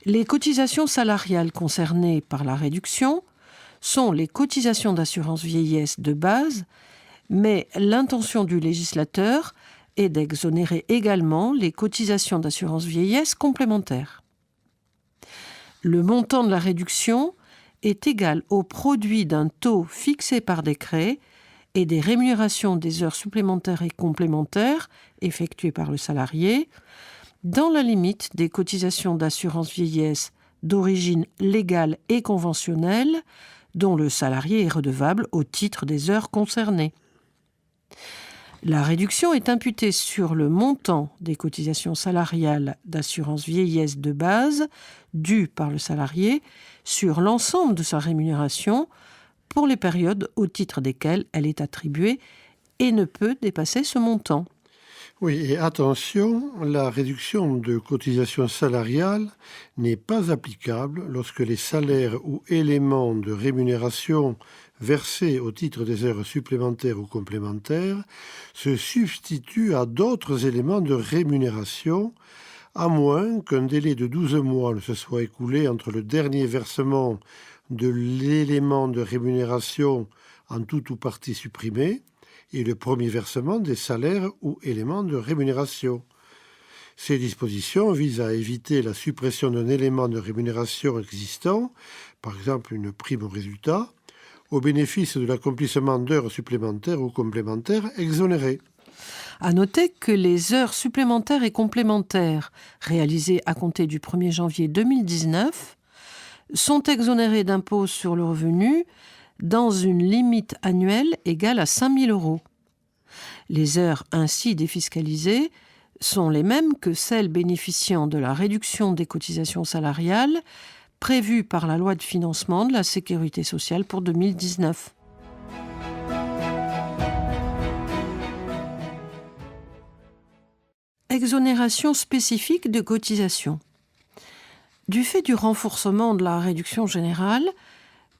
Les cotisations salariales concernées par la réduction sont les cotisations d'assurance vieillesse de base, mais l'intention du législateur est d'exonérer également les cotisations d'assurance vieillesse complémentaires. Le montant de la réduction est égal au produit d'un taux fixé par décret et des rémunérations des heures supplémentaires et complémentaires effectuées par le salarié, dans la limite des cotisations d'assurance vieillesse d'origine légale et conventionnelle dont le salarié est redevable au titre des heures concernées. La réduction est imputée sur le montant des cotisations salariales d'assurance vieillesse de base dues par le salarié sur l'ensemble de sa rémunération pour les périodes au titre desquelles elle est attribuée et ne peut dépasser ce montant. Oui, et attention, la réduction de cotisation salariale n'est pas applicable lorsque les salaires ou éléments de rémunération versés au titre des heures supplémentaires ou complémentaires se substituent à d'autres éléments de rémunération, à moins qu'un délai de 12 mois ne se soit écoulé entre le dernier versement de l'élément de rémunération en tout ou partie supprimé et le premier versement des salaires ou éléments de rémunération. Ces dispositions visent à éviter la suppression d'un élément de rémunération existant, par exemple une prime au résultat, au bénéfice de l'accomplissement d'heures supplémentaires ou complémentaires exonérées. À noter que les heures supplémentaires et complémentaires réalisées à compter du 1er janvier 2019 sont exonérées d'impôt sur le revenu dans une limite annuelle égale à 5 000 €. Les heures ainsi défiscalisées sont les mêmes que celles bénéficiant de la réduction des cotisations salariales prévue par la loi de financement de la Sécurité sociale pour 2019. Exonération spécifique de cotisation. Du fait du renforcement de la réduction générale,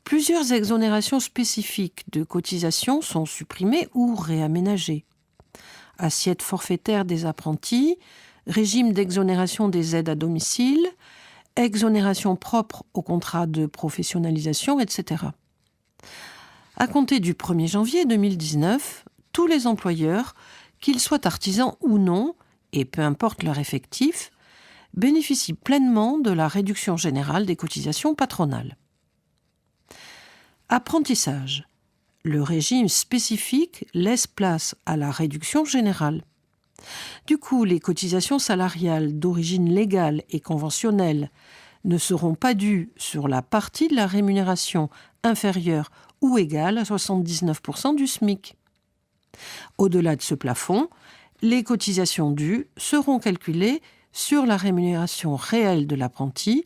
plusieurs exonérations spécifiques de cotisation sont supprimées ou réaménagées. Assiette forfaitaire des apprentis, régime d'exonération des aides à domicile, exonération propre au contrat de professionnalisation, etc. À compter du 1er janvier 2019, tous les employeurs, qu'ils soient artisans ou non, et peu importe leur effectif, bénéficient pleinement de la réduction générale des cotisations patronales. Apprentissage. Le régime spécifique laisse place à la réduction générale. Du coup, les cotisations salariales d'origine légale et conventionnelle ne seront pas dues sur la partie de la rémunération inférieure ou égale à 79% du SMIC. Au-delà de ce plafond, les cotisations dues seront calculées sur la rémunération réelle de l'apprenti,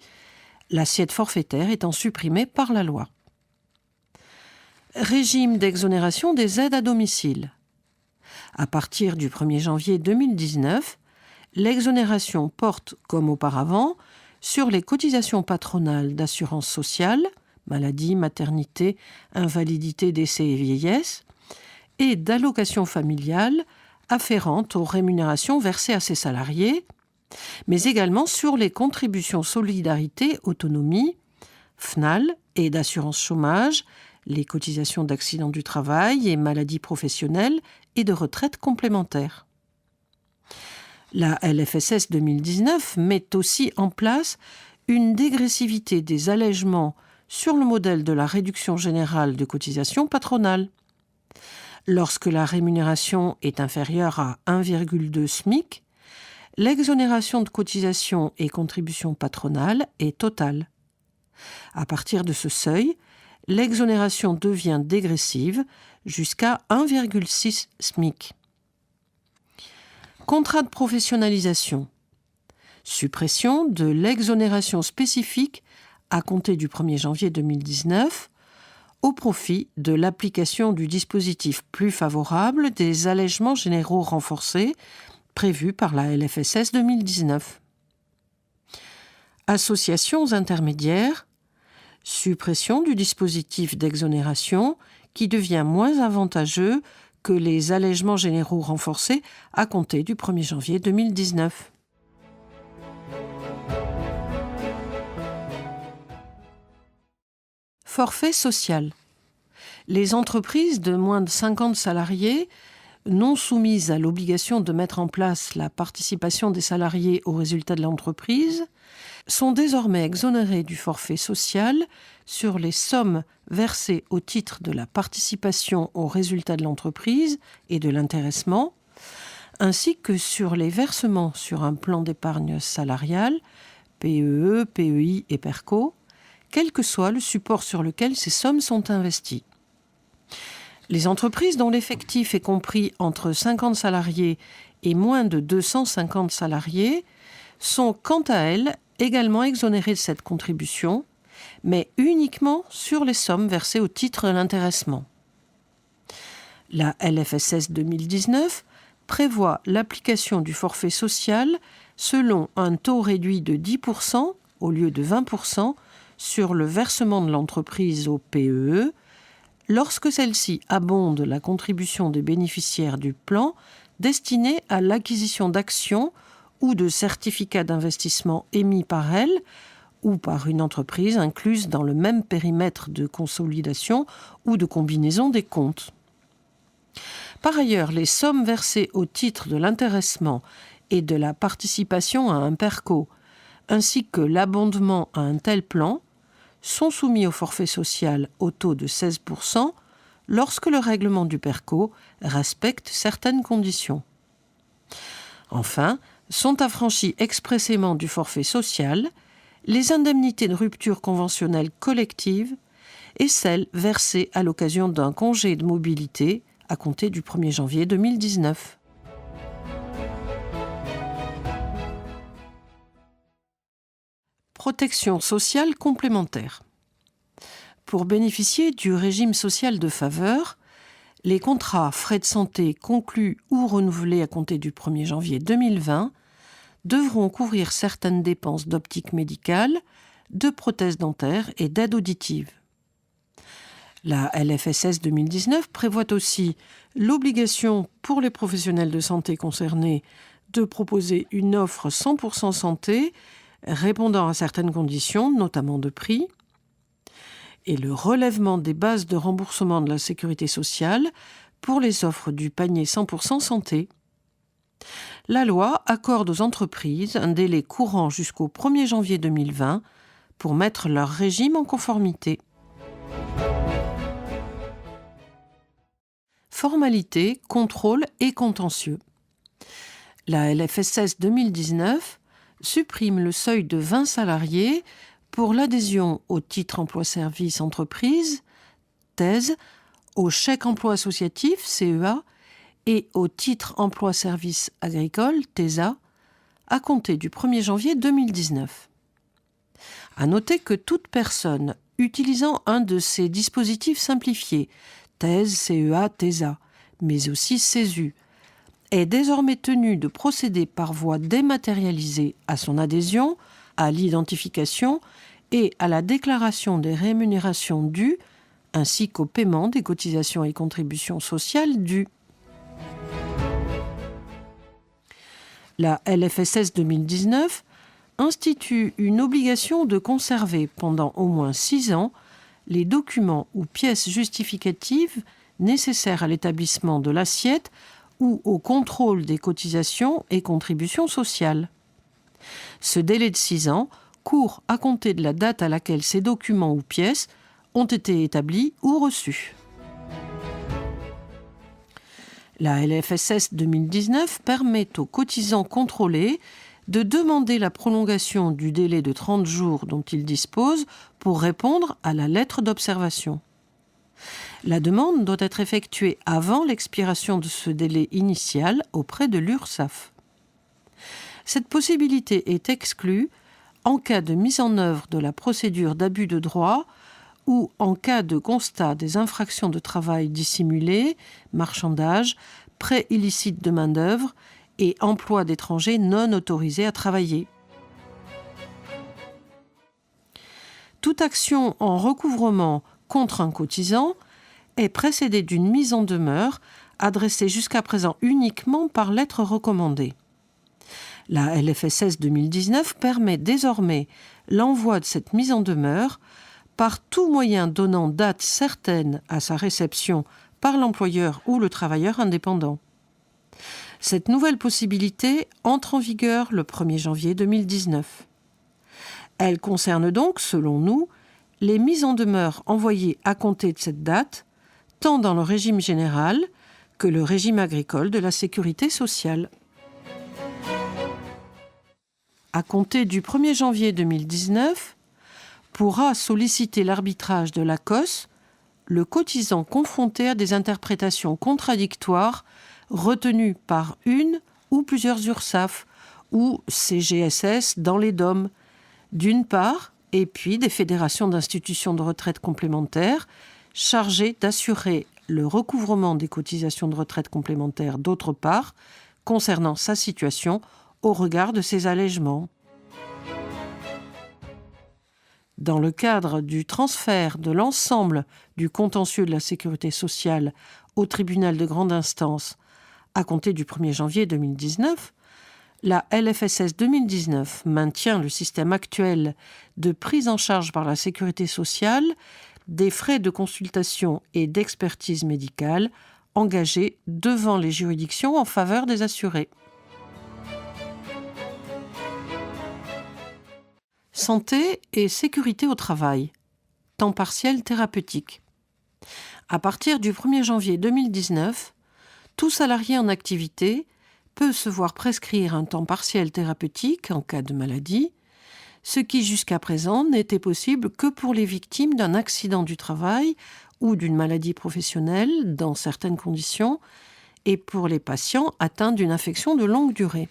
l'assiette forfaitaire étant supprimée par la loi. Régime d'exonération des aides à domicile. À partir du 1er janvier 2019, l'exonération porte, comme auparavant, sur les cotisations patronales d'assurance sociale, maladie, maternité, invalidité, décès et vieillesse, et d'allocations familiales afférentes aux rémunérations versées à ses salariés, mais également sur les contributions solidarité autonomie, FNAL, et d'assurance chômage, les cotisations d'accident du travail et maladies professionnelles et de retraite complémentaire. La LFSS 2019 met aussi en place une dégressivité des allègements sur le modèle de la réduction générale de cotisation patronale. Lorsque la rémunération est inférieure à 1,2 SMIC, l'exonération de cotisation et contributions patronales est totale. À partir de ce seuil, l'exonération devient dégressive jusqu'à 1,6 SMIC. Contrat de professionnalisation. Suppression de l'exonération spécifique à compter du 1er janvier 2019 au profit de l'application du dispositif plus favorable des allègements généraux renforcés prévus par la LFSS 2019. Associations intermédiaires. Suppression du dispositif d'exonération qui devient moins avantageux que les allègements généraux renforcés à compter du 1er janvier 2019. Forfait social. Les entreprises de moins de 50 salariés non soumises à l'obligation de mettre en place la participation des salariés aux résultats de l'entreprise sont désormais exonérées du forfait social sur les sommes versées au titre de la participation aux résultats de l'entreprise et de l'intéressement, ainsi que sur les versements sur un plan d'épargne salariale, PEE, PEI et PERCO, quel que soit le support sur lequel ces sommes sont investies. Les entreprises dont l'effectif est compris entre 50 salariés et moins de 250 salariés sont, quant à elles, également exonérées de cette contribution, mais uniquement sur les sommes versées au titre de l'intéressement. La LFSS 2019 prévoit l'application du forfait social selon un taux réduit de 10% au lieu de 20% sur le versement de l'entreprise au PEE, lorsque celle-ci abonde la contribution des bénéficiaires du plan destinée à l'acquisition d'actions ou de certificats d'investissement émis par elle ou par une entreprise incluse dans le même périmètre de consolidation ou de combinaison des comptes. Par ailleurs, les sommes versées au titre de l'intéressement et de la participation à un PERCO, ainsi que l'abondement à un tel plan, sont soumis au forfait social au taux de 16% lorsque le règlement du PERCO respecte certaines conditions. Enfin, sont affranchis expressément du forfait social les indemnités de rupture conventionnelle collective et celles versées à l'occasion d'un congé de mobilité à compter du 1er janvier 2019. Protection sociale complémentaire. Pour bénéficier du régime social de faveur, Les contrats frais de santé conclus ou renouvelés à compter du 1er janvier 2020 devront couvrir certaines dépenses d'optique médicale, de prothèses dentaires et d'aide auditive. La LFSS 2019 prévoit aussi l'obligation pour les professionnels de santé concernés de proposer une offre 100% santé répondant à certaines conditions, notamment de prix, et le relèvement des bases de remboursement de la sécurité sociale pour les offres du panier 100% santé. La loi accorde aux entreprises un délai courant jusqu'au 1er janvier 2020 pour mettre leur régime en conformité. Formalités, contrôle et contentieux. La LFSS 2019 supprime le seuil de 20 salariés pour l'adhésion au titre emploi-service entreprise, TES, au chèque emploi associatif, CEA, et au titre emploi-service agricole, TESA, à compter du 1er janvier 2019. À noter que toute personne utilisant un de ces dispositifs simplifiés, TES, CEA, TESA, mais aussi CESU, est désormais tenue de procéder par voie dématérialisée à son adhésion, à l'identification et à la déclaration des rémunérations dues, ainsi qu'au paiement des cotisations et contributions sociales dues. La LFSS 2019 institue une obligation de conserver pendant au moins 6 ans les documents ou pièces justificatives nécessaires à l'établissement de l'assiette ou au contrôle des cotisations et contributions sociales. Ce délai de 6 ans court à compter de la date à laquelle ces documents ou pièces ont été établis ou reçus. La LFSS 2019 permet aux cotisants contrôlés de demander la prolongation du délai de 30 jours dont ils disposent pour répondre à la lettre d'observation. La demande doit être effectuée avant l'expiration de ce délai initial auprès de l'URSSAF. Cette possibilité est exclue en cas de mise en œuvre de la procédure d'abus de droit ou en cas de constat des infractions de travail dissimulé, marchandage, prêt illicite de main-d'œuvre et emploi d'étrangers non autorisés à travailler. Toute action en recouvrement contre un cotisant est précédée d'une mise en demeure adressée jusqu'à présent uniquement par lettre recommandée. La LFSS 2019 permet désormais l'envoi de cette mise en demeure par tout moyen donnant date certaine à sa réception par l'employeur ou le travailleur indépendant. Cette nouvelle possibilité entre en vigueur le 1er janvier 2019. Elle concerne donc, selon nous, les mises en demeure envoyées à compter de cette date, tant dans le régime général que le régime agricole de la sécurité sociale. À compter du 1er janvier 2019, pourra solliciter l'arbitrage de l'ACOSS le cotisant confronté à des interprétations contradictoires retenues par une ou plusieurs URSSAF ou CGSS dans les DOM, d'une part, et puis des fédérations d'institutions de retraite complémentaires chargées d'assurer le recouvrement des cotisations de retraite complémentaires, d'autre part, concernant sa situation au regard de ces allègements. Dans le cadre du transfert de l'ensemble du contentieux de la sécurité sociale au tribunal de grande instance à compter du 1er janvier 2019, la LFSS 2019 maintient le système actuel de prise en charge par la sécurité sociale des frais de consultation et d'expertise médicale engagés devant les juridictions en faveur des assurés. Santé et sécurité au travail. Temps partiel thérapeutique. À partir du 1er janvier 2019, tout salarié en activité peut se voir prescrire un temps partiel thérapeutique en cas de maladie, ce qui jusqu'à présent n'était possible que pour les victimes d'un accident du travail ou d'une maladie professionnelle dans certaines conditions et pour les patients atteints d'une infection de longue durée.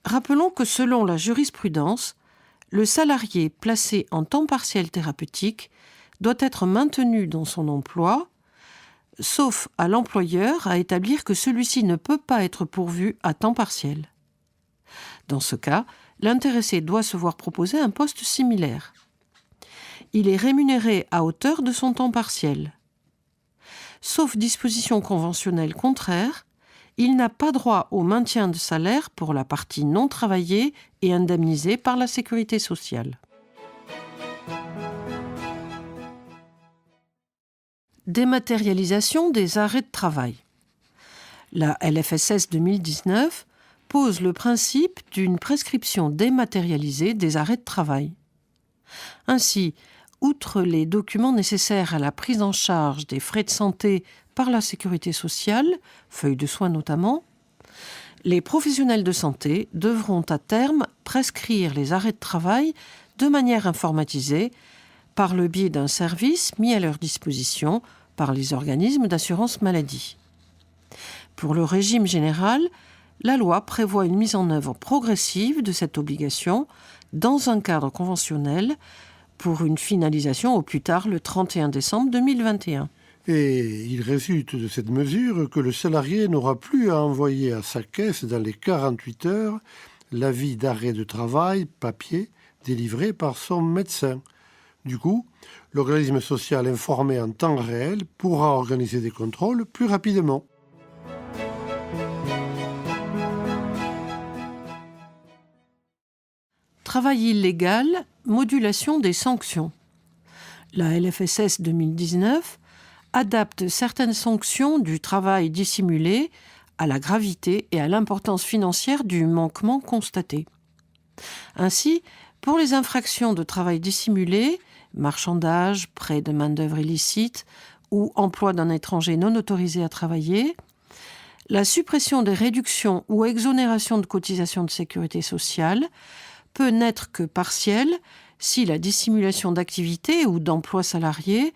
Rappelons que selon la jurisprudence, le salarié placé en temps partiel thérapeutique doit être maintenu dans son emploi sauf à l'employeur à établir que celui-ci ne peut pas être pourvu à temps partiel. Dans ce cas, l'intéressé doit se voir proposer un poste similaire. Il est rémunéré à hauteur de son temps partiel. Sauf disposition conventionnelle contraire, il n'a pas droit au maintien de salaire pour la partie non travaillée et indemnisée par la sécurité sociale. Dématérialisation des arrêts de travail. La LFSS 2019 pose le principe d'une prescription dématérialisée des arrêts de travail. Ainsi, outre les documents nécessaires à la prise en charge des frais de santé par la sécurité sociale, feuilles de soins notamment, les professionnels de santé devront à terme prescrire les arrêts de travail de manière informatisée par le biais d'un service mis à leur disposition par les organismes d'assurance maladie. Pour le régime général, la loi prévoit une mise en œuvre progressive de cette obligation dans un cadre conventionnel pour une finalisation au plus tard le 31 décembre 2021. Et il résulte de cette mesure que le salarié n'aura plus à envoyer à sa caisse dans les 48 heures l'avis d'arrêt de travail papier délivré par son médecin. Du coup, l'organisme social informé en temps réel pourra organiser des contrôles plus rapidement. Travail illégal, modulation des sanctions. La LFSS 2019 adapte certaines sanctions du travail dissimulé à la gravité et à l'importance financière du manquement constaté. Ainsi, pour les infractions de travail dissimulé, marchandage, prêt de main-d'œuvre illicite ou emploi d'un étranger non autorisé à travailler, la suppression des réductions ou exonérations de cotisations de sécurité sociale peut n'être que partielle si la dissimulation d'activité ou d'emploi salarié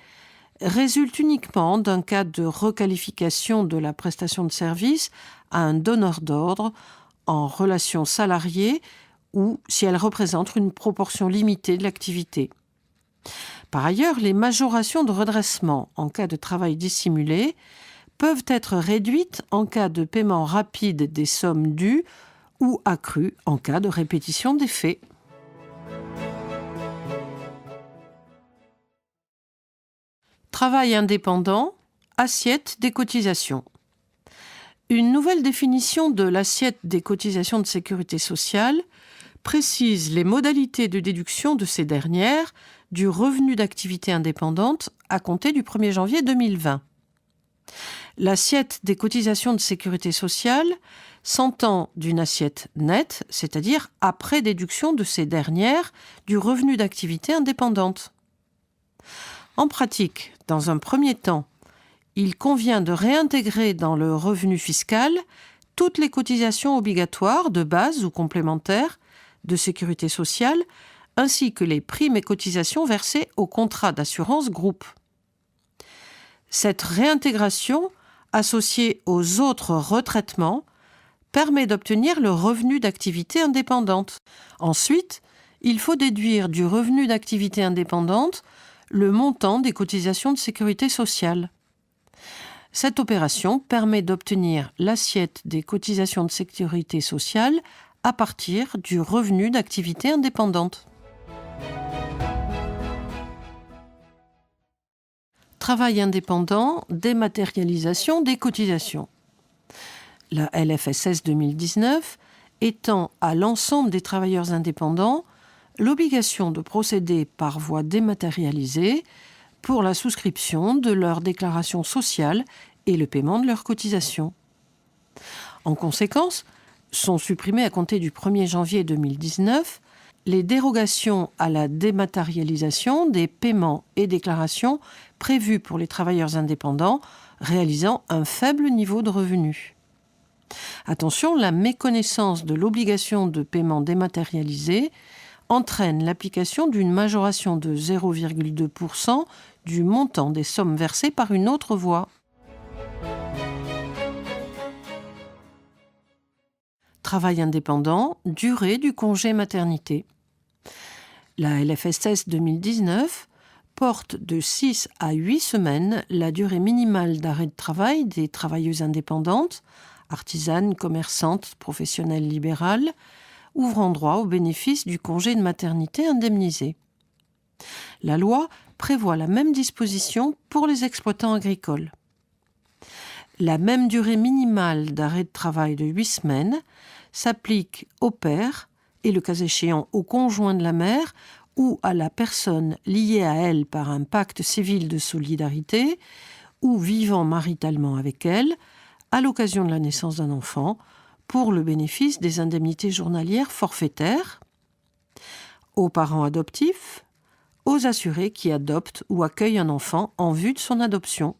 résulte uniquement d'un cas de requalification de la prestation de service à un donneur d'ordre en relation salariée ou si elle représente une proportion limitée de l'activité. Par ailleurs, les majorations de redressement en cas de travail dissimulé peuvent être réduites en cas de paiement rapide des sommes dues ou accrues en cas de répétition des faits. Travail indépendant, assiette des cotisations. Une nouvelle définition de l'assiette des cotisations de sécurité sociale précise les modalités de déduction de ces dernières du revenu d'activité indépendante à compter du 1er janvier 2020. L'assiette des cotisations de sécurité sociale s'entend d'une assiette nette, c'est-à-dire après déduction de ces dernières du revenu d'activité indépendante. En pratique, dans un premier temps, il convient de réintégrer dans le revenu fiscal toutes les cotisations obligatoires de base ou complémentaires de sécurité sociale, ainsi que les primes et cotisations versées au contrat d'assurance groupe. Cette réintégration, associée aux autres retraitements, permet d'obtenir le revenu d'activité indépendante. Ensuite, il faut déduire du revenu d'activité indépendante le montant des cotisations de sécurité sociale. Cette opération permet d'obtenir l'assiette des cotisations de sécurité sociale à partir du revenu d'activité indépendante. Travail indépendant, dématérialisation des cotisations. La LFSS 2019 étend à l'ensemble des travailleurs indépendants l'obligation de procéder par voie dématérialisée pour la souscription de leur déclaration sociale et le paiement de leurs cotisations. En conséquence, sont supprimées à compter du 1er janvier 2019 les dérogations à la dématérialisation des paiements et déclarations prévues pour les travailleurs indépendants réalisant un faible niveau de revenus. Attention, la méconnaissance de l'obligation de paiement dématérialisé entraîne l'application d'une majoration de 0,2% du montant des sommes versées par une autre voie. Travail indépendant, durée du congé maternité. La LFSS 2019 porte de 6 à 8 semaines la durée minimale d'arrêt de travail des travailleuses indépendantes, artisanes, commerçantes, professionnelles libérales, ouvrant droit au bénéfice du congé de maternité indemnisé. La loi prévoit la même disposition pour les exploitants agricoles. La même durée minimale d'arrêt de travail de 8 semaines s'applique au père et, le cas échéant, au conjoint de la mère ou à la personne liée à elle par un pacte civil de solidarité ou vivant maritalement avec elle à l'occasion de la naissance d'un enfant pour le bénéfice des indemnités journalières forfaitaires, aux parents adoptifs, aux assurés qui adoptent ou accueillent un enfant en vue de son adoption.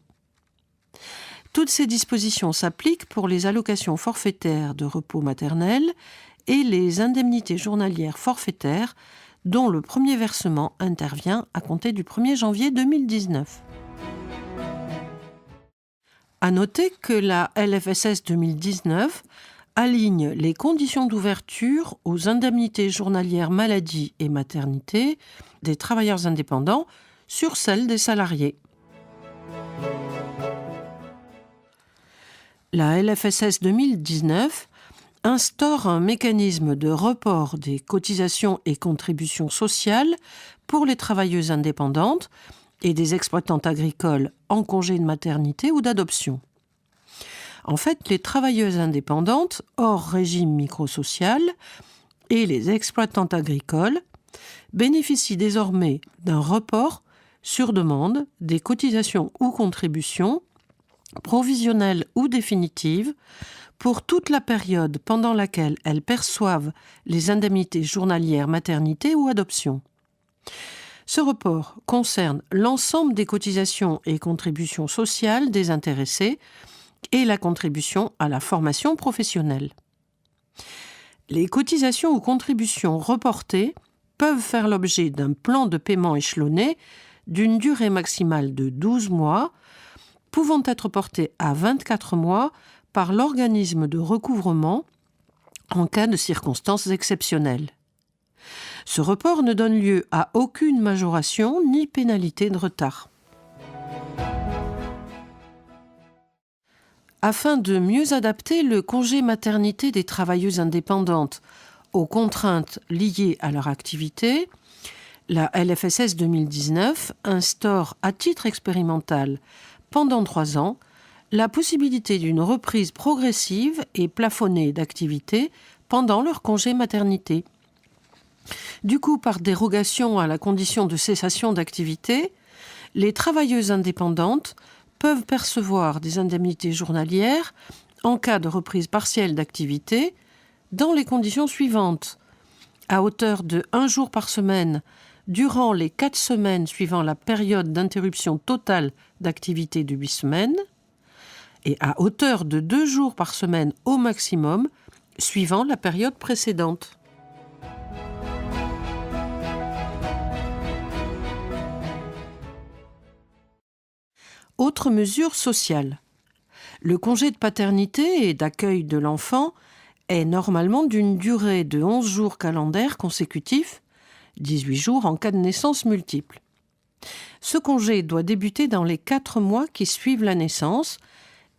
Toutes ces dispositions s'appliquent pour les allocations forfaitaires de repos maternel et les indemnités journalières forfaitaires dont le premier versement intervient à compter du 1er janvier 2019. À noter que la LFSS 2019 aligne les conditions d'ouverture aux indemnités journalières maladie et maternité des travailleurs indépendants sur celles des salariés. La LFSS 2019 instaure un mécanisme de report des cotisations et contributions sociales pour les travailleuses indépendantes et des exploitantes agricoles en congé de maternité ou d'adoption. En fait, les travailleuses indépendantes hors régime microsocial et les exploitantes agricoles bénéficient désormais d'un report sur demande des cotisations ou contributions provisionnelles ou définitives pour toute la période pendant laquelle elles perçoivent les indemnités journalières maternité ou adoption. Ce report concerne l'ensemble des cotisations et contributions sociales des intéressés et la contribution à la formation professionnelle. Les cotisations ou contributions reportées peuvent faire l'objet d'un plan de paiement échelonné d'une durée maximale de 12 mois, pouvant être porté à 24 mois par l'organisme de recouvrement en cas de circonstances exceptionnelles. Ce report ne donne lieu à aucune majoration ni pénalité de retard. Afin de mieux adapter le congé maternité des travailleuses indépendantes aux contraintes liées à leur activité, la LFSS 2019 instaure à titre expérimental, pendant 3 ans, la possibilité d'une reprise progressive et plafonnée d'activité pendant leur congé maternité. Du coup, par dérogation à la condition de cessation d'activité, les travailleuses indépendantes peuvent percevoir des indemnités journalières en cas de reprise partielle d'activité dans les conditions suivantes: à hauteur de 1 jour par semaine durant les 4 semaines suivant la période d'interruption totale d'activité de 8 semaines, et à hauteur de 2 jours par semaine au maximum suivant la période précédente. Autre mesure sociale. Le congé de paternité et d'accueil de l'enfant est normalement d'une durée de 11 jours calendaires consécutifs, 18 jours en cas de naissance multiple. Ce congé doit débuter dans les 4 mois qui suivent la naissance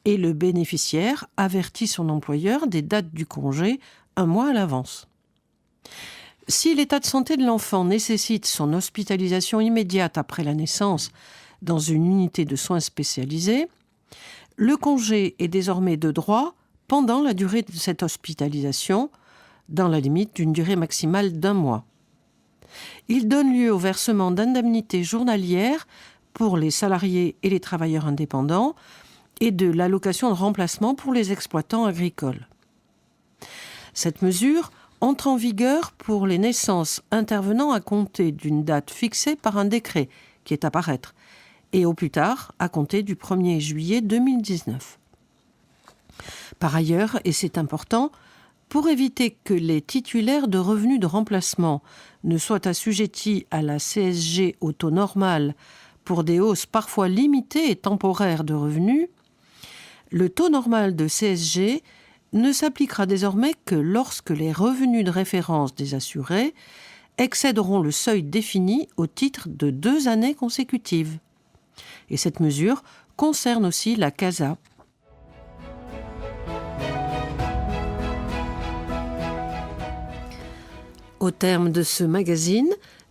et le bénéficiaire avertit son employeur des dates du congé 1 mois à l'avance. Si l'état de santé de l'enfant nécessite son hospitalisation immédiate après la naissance dans une unité de soins spécialisée, le congé est désormais de droit pendant la durée de cette hospitalisation, dans la limite d'une durée maximale d'1 mois. Il donne lieu au versement d'indemnités journalières pour les salariés et les travailleurs indépendants et de l'allocation de remplacement pour les exploitants agricoles. Cette mesure entre en vigueur pour les naissances intervenant à compter d'une date fixée par un décret qui est à paraître, et au plus tard à compter du 1er juillet 2019. Par ailleurs, et c'est important, pour éviter que les titulaires de revenus de remplacement ne soient assujettis à la CSG au taux normal pour des hausses parfois limitées et temporaires de revenus, le taux normal de CSG ne s'appliquera désormais que lorsque les revenus de référence des assurés excéderont le seuil défini au titre de 2 années consécutives. Et cette mesure concerne aussi la CASA. Au terme de ce magazine,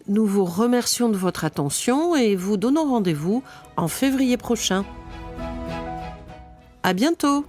nous vous remercions de votre attention et vous donnons rendez-vous en février prochain. À bientôt!